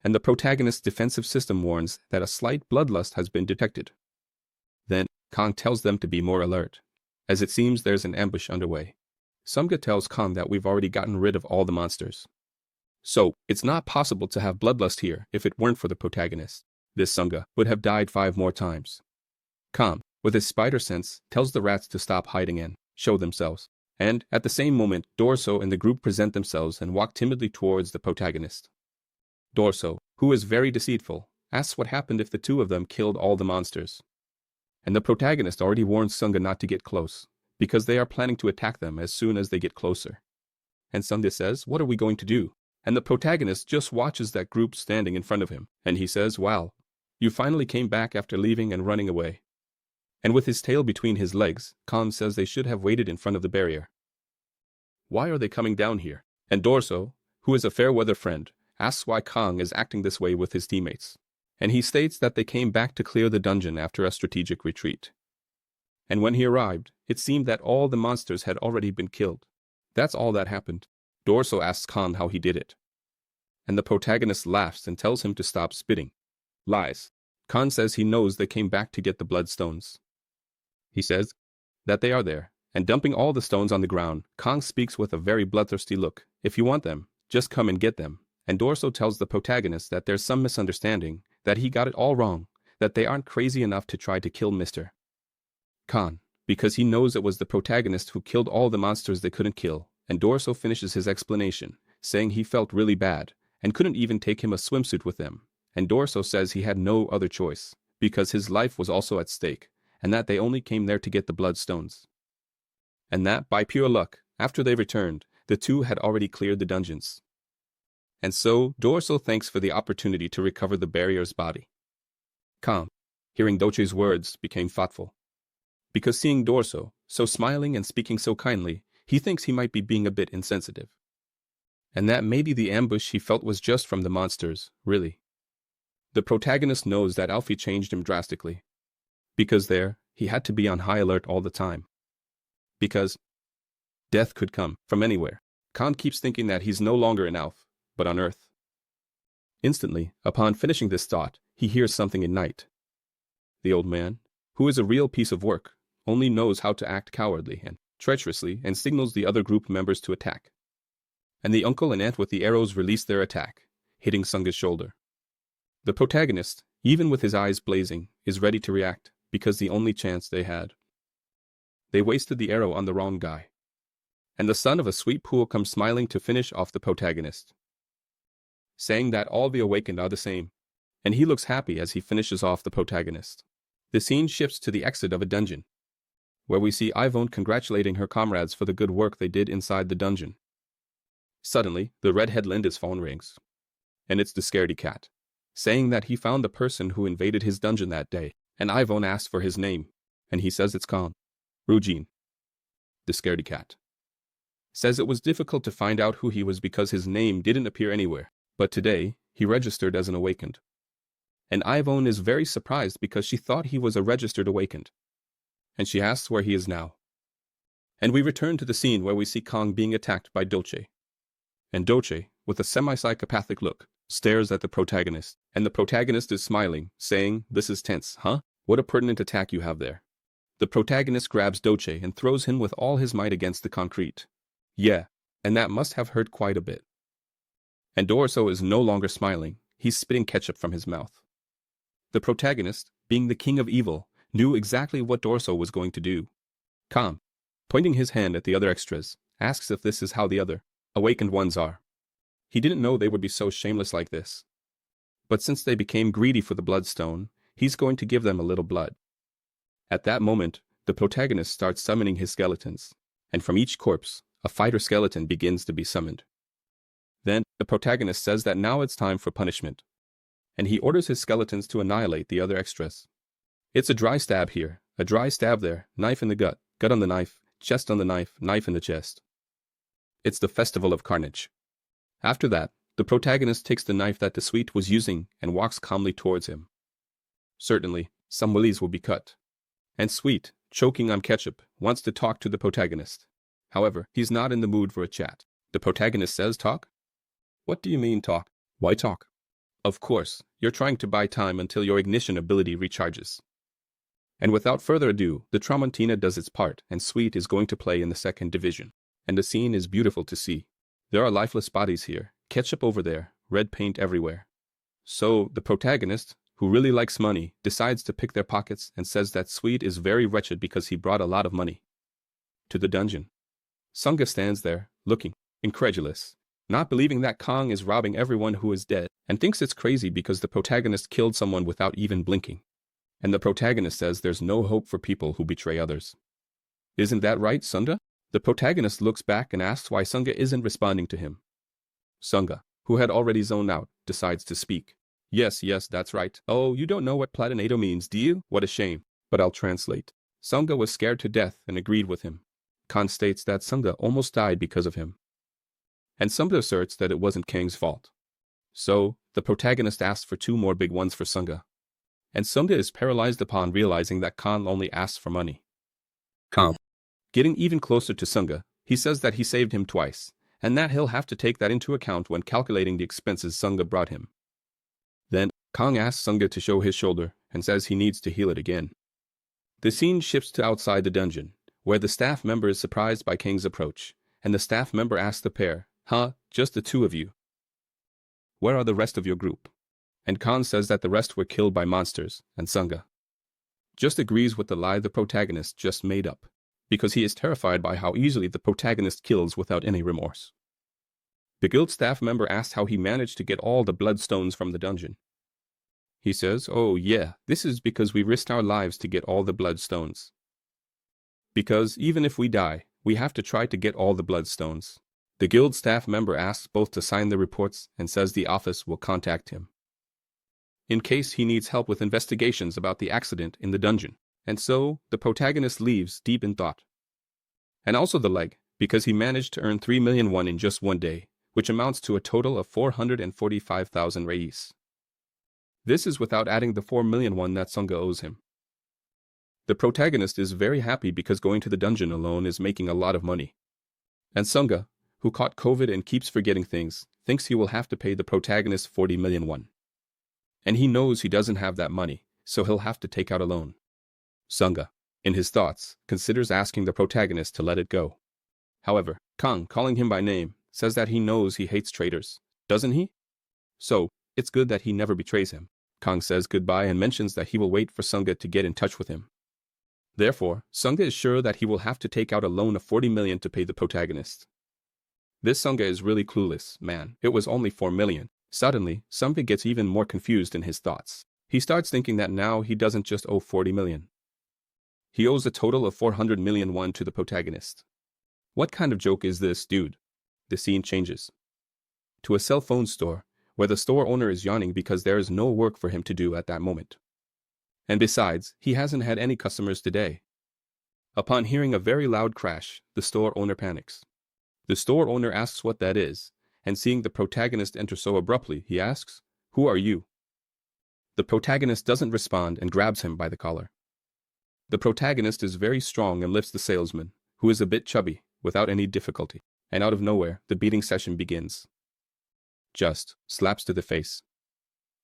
And the protagonist's defensive system warns that a slight bloodlust has been detected. Then, Kong tells them to be more alert, as it seems there's an ambush underway. Sunga tells Kong that we've already gotten rid of all the monsters. So, it's not possible to have bloodlust here if it weren't for the protagonist. This Sunga would have died 5 more times. Kong, with his spider sense, tells the rats to stop hiding and show themselves. And, at the same moment, Dorso and the group present themselves and walk timidly towards the protagonist. Dorso, who is very deceitful, asks what happened if the two of them killed all the monsters. And the protagonist already warns Sunga not to get close, because they are planning to attack them as soon as they get closer. And Sunga says, "What are we going to do?" And the protagonist just watches that group standing in front of him, and he says, "Wow, you finally came back after leaving and running away." And with his tail between his legs, Khan says they should have waited in front of the barrier. Why are they coming down here? And Dorso, who is a fair-weather friend, asks why Kong is acting this way with his teammates. And he states that they came back to clear the dungeon after a strategic retreat. And when he arrived, it seemed that all the monsters had already been killed. That's all that happened. Dorso asks Khan how he did it. And the protagonist laughs and tells him to stop spitting. Lies. Khan says he knows they came back to get the bloodstones. He says that they are there, and dumping all the stones on the ground, Khan speaks with a very bloodthirsty look. If you want them, just come and get them. And Dorso tells the protagonist that there's some misunderstanding, that he got it all wrong, that they aren't crazy enough to try to kill Mr. Khan, because he knows it was the protagonist who killed all the monsters they couldn't kill. And Dorso finishes his explanation, saying he felt really bad, and couldn't even take him a swimsuit with them. And Dorso says he had no other choice, because his life was also at stake, and that they only came there to get the bloodstones. And that, by pure luck, after they returned, the two had already cleared the dungeons. And so, Dorso thanks for the opportunity to recover the barrier's body. Khan, hearing Doche's words, became thoughtful. Because seeing Dorso, so smiling and speaking so kindly, he thinks he might be being a bit insensitive. And that maybe the ambush he felt was just from the monsters, really. The protagonist knows that Alfie changed him drastically. Because there, he had to be on high alert all the time. Because death could come from anywhere. Khan keeps thinking that he's no longer in Alf, but on Earth. Instantly, upon finishing this thought, he hears something in night. The old man, who is a real piece of work, only knows how to act cowardly and treacherously and signals the other group members to attack. And the uncle and aunt with the arrows release their attack, hitting Sunga's shoulder. The protagonist, even with his eyes blazing, is ready to react, because the only chance they had. They wasted the arrow on the wrong guy. And the son of a sweet pool comes smiling to finish off the protagonist, saying that all the awakened are the same, and he looks happy as he finishes off the protagonist. The scene shifts to the exit of a dungeon, where we see Yvonne congratulating her comrades for the good work they did inside the dungeon. Suddenly, the redhead Linda's phone rings, and it's the scaredy cat, saying that he found the person who invaded his dungeon that day, and Yvonne asks for his name, and he says it's Khan. Rujin, the scaredy cat, says it was difficult to find out who he was because his name didn't appear anywhere, but today, he registered as an awakened. And Yvonne is very surprised because she thought he was a registered awakened. And she asks where he is now. And we return to the scene where we see Kong being attacked by Doche. And Doche, with a semi-psychopathic look, stares at the protagonist, and the protagonist is smiling, saying, "This is tense, huh? What a pertinent attack you have there." The protagonist grabs Doche and throws him with all his might against the concrete. Yeah, and that must have hurt quite a bit. And Dorso is no longer smiling, he's spitting ketchup from his mouth. The protagonist, being the king of evil, knew exactly what Dorso was going to do. Khan, pointing his hand at the other extras, asks if this is how the other awakened ones are. He didn't know they would be so shameless like this. But since they became greedy for the bloodstone, he's going to give them a little blood. At that moment, the protagonist starts summoning his skeletons, and from each corpse, a fighter skeleton begins to be summoned. Then, the protagonist says that now it's time for punishment, and he orders his skeletons to annihilate the other extras. It's a dry stab here, a dry stab there, knife in the gut, gut on the knife, chest on the knife, knife in the chest. It's the festival of carnage. After that, the protagonist takes the knife that the Sweet was using and walks calmly towards him. Certainly, some willies will be cut. And Sweet, choking on ketchup, wants to talk to the protagonist. However, he's not in the mood for a chat. The protagonist says, "Talk? What do you mean, talk? Why talk? Of course, you're trying to buy time until your ignition ability recharges." And without further ado, the Tramontina does its part, and Sweet is going to play in the second division. And the scene is beautiful to see. There are lifeless bodies here, ketchup over there, red paint everywhere. So, the protagonist, who really likes money, decides to pick their pockets and says that Sweet is very wretched because he brought a lot of money to the dungeon. Sunga stands there, looking incredulous, not believing that Kong is robbing everyone who is dead, and thinks it's crazy because the protagonist killed someone without even blinking. And the protagonist says there's no hope for people who betray others. Isn't that right, Sunda? The protagonist looks back and asks why Sunga isn't responding to him. Sunga, who had already zoned out, decides to speak. Yes, that's right. Oh, you don't know what platinato means, do you? What a shame. But I'll translate. Sunga was scared to death and agreed with him. Khan states that Sunga almost died because of him. And Sunga asserts that it wasn't Kang's fault. So, the protagonist asks for 2 more big ones for Sunga. And Sunga is paralyzed upon realizing that Khan only asks for money. Khan, getting even closer to Sunga, he says that he saved him twice, and that he'll have to take that into account when calculating the expenses Sunga brought him. Then, Kang asks Sunga to show his shoulder and says he needs to heal it again. The scene shifts to outside the dungeon, where the staff member is surprised by Kang's approach, and the staff member asks the pair, "Huh, just the two of you? Where are the rest of your group?" And Khan says that the rest were killed by monsters, and Sunga just agrees with the lie the protagonist just made up, because he is terrified by how easily the protagonist kills without any remorse. The guild staff member asks how he managed to get all the bloodstones from the dungeon. He says, "Oh yeah, this is because we risked our lives to get all the bloodstones. Because even if we die, we have to try to get all the bloodstones." The guild staff member asks both to sign the reports and says the office will contact him in case he needs help with investigations about the accident in the dungeon. And so, the protagonist leaves deep in thought. And also the leg, because he managed to earn 3 million won in just one day, which amounts to a total of 445,000 reis. This is without adding the 4 million won that Sunga owes him. The protagonist is very happy because going to the dungeon alone is making a lot of money. And Sunga, who caught COVID and keeps forgetting things, thinks he will have to pay the protagonist 40 million won. And he knows he doesn't have that money, so he'll have to take out a loan. Sunga, in his thoughts, considers asking the protagonist to let it go. However, Kang, calling him by name, says that he knows he hates traitors, doesn't he? So, it's good that he never betrays him. Kang says goodbye and mentions that he will wait for Sunga to get in touch with him. Therefore, Sunga is sure that he will have to take out a loan of 40 million to pay the protagonist. This Sunga is really clueless, man. It was only 4 million. Suddenly, Sunga gets even more confused in his thoughts. He starts thinking that now he doesn't just owe 40 million. He owes a total of 400 million won to the protagonist. What kind of joke is this, dude? The scene changes to a cell phone store, where the store owner is yawning because there is no work for him to do at that moment. And besides, he hasn't had any customers today. Upon hearing a very loud crash, the store owner panics. The store owner asks what that is, and seeing the protagonist enter so abruptly, he asks, "Who are you?" The protagonist doesn't respond and grabs him by the collar. The protagonist is very strong and lifts the salesman, who is a bit chubby, without any difficulty, and out of nowhere, the beating session begins. Just slaps to the face.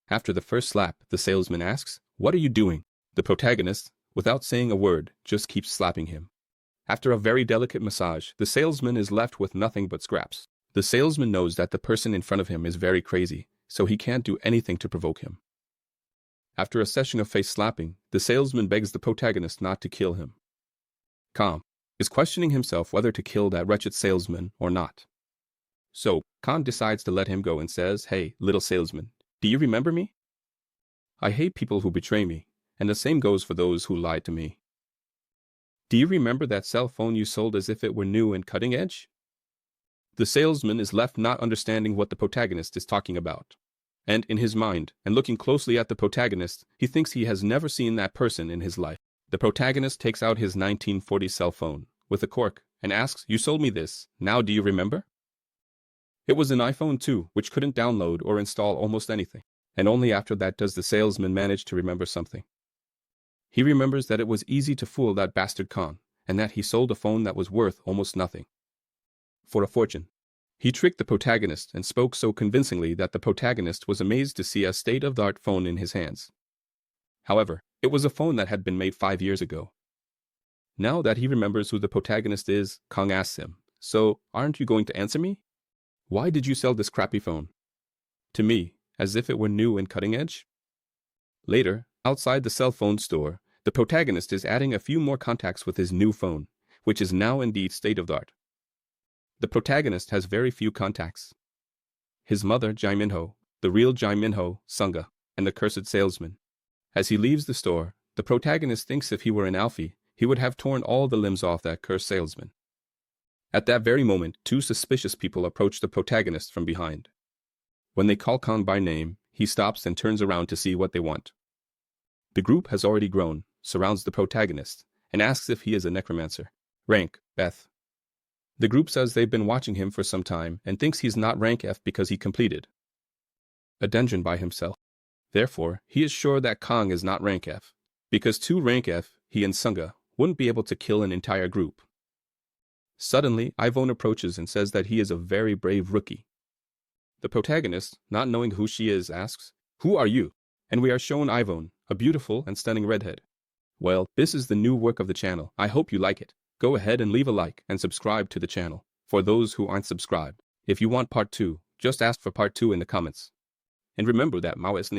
After the first slap, the salesman asks, "What are you doing?" The protagonist, without saying a word, just keeps slapping him. After a very delicate massage, the salesman is left with nothing but scraps. The salesman knows that the person in front of him is very crazy, so he can't do anything to provoke him. After a session of face slapping, the salesman begs the protagonist not to kill him. Khan is questioning himself whether to kill that wretched salesman or not. So, Khan decides to let him go and says, "Hey, little salesman, do you remember me? I hate people who betray me, and the same goes for those who lied to me. Do you remember that cell phone you sold as if it were new and cutting edge?" The salesman is left not understanding what the protagonist is talking about. And in his mind, and looking closely at the protagonist, he thinks he has never seen that person in his life. The protagonist takes out his 1940 cell phone with a cork and asks, "You sold me this, now do you remember?" It was an iPhone 2, which couldn't download or install almost anything. And only after that does the salesman manage to remember something. He remembers that it was easy to fool that bastard Khan, and that he sold a phone that was worth almost nothing. For a fortune. He tricked the protagonist and spoke so convincingly that the protagonist was amazed to see a state-of-the-art phone in his hands. However, it was a phone that had been made 5 years ago. Now that he remembers who the protagonist is, Kang asks him, "So, aren't you going to answer me? Why did you sell this crappy phone to me, as if it were new and cutting edge?" Later, outside the cell phone store, the protagonist is adding a few more contacts with his new phone, which is now indeed state-of-the-art. The protagonist has very few contacts. His mother, Jae Minho, the real Jae Minho, Sunga, and the cursed salesman. As he leaves the store, the protagonist thinks if he were an Alfie, he would have torn all the limbs off that cursed salesman. At that very moment, two suspicious people approach the protagonist from behind. When they call Khan by name, he stops and turns around to see what they want. The group has already grown, surrounds the protagonist, and asks if he is a necromancer. Rank, Beth. The group says they've been watching him for some time and thinks he's not rank F because he completed a dungeon by himself. Therefore, he is sure that Kang is not rank F, because to rank F, he and Sunga wouldn't be able to kill an entire group. Suddenly, Ivone approaches and says that he is a very brave rookie. The protagonist, not knowing who she is, asks, "Who are you? And we are shown Ivone, a beautiful and stunning redhead. Well, this is the new work of the channel. I hope you like it. Go ahead and leave a like and subscribe to the channel. For those who aren't subscribed, if you want part 2, just ask for part 2 in the comments. And remember that Mao is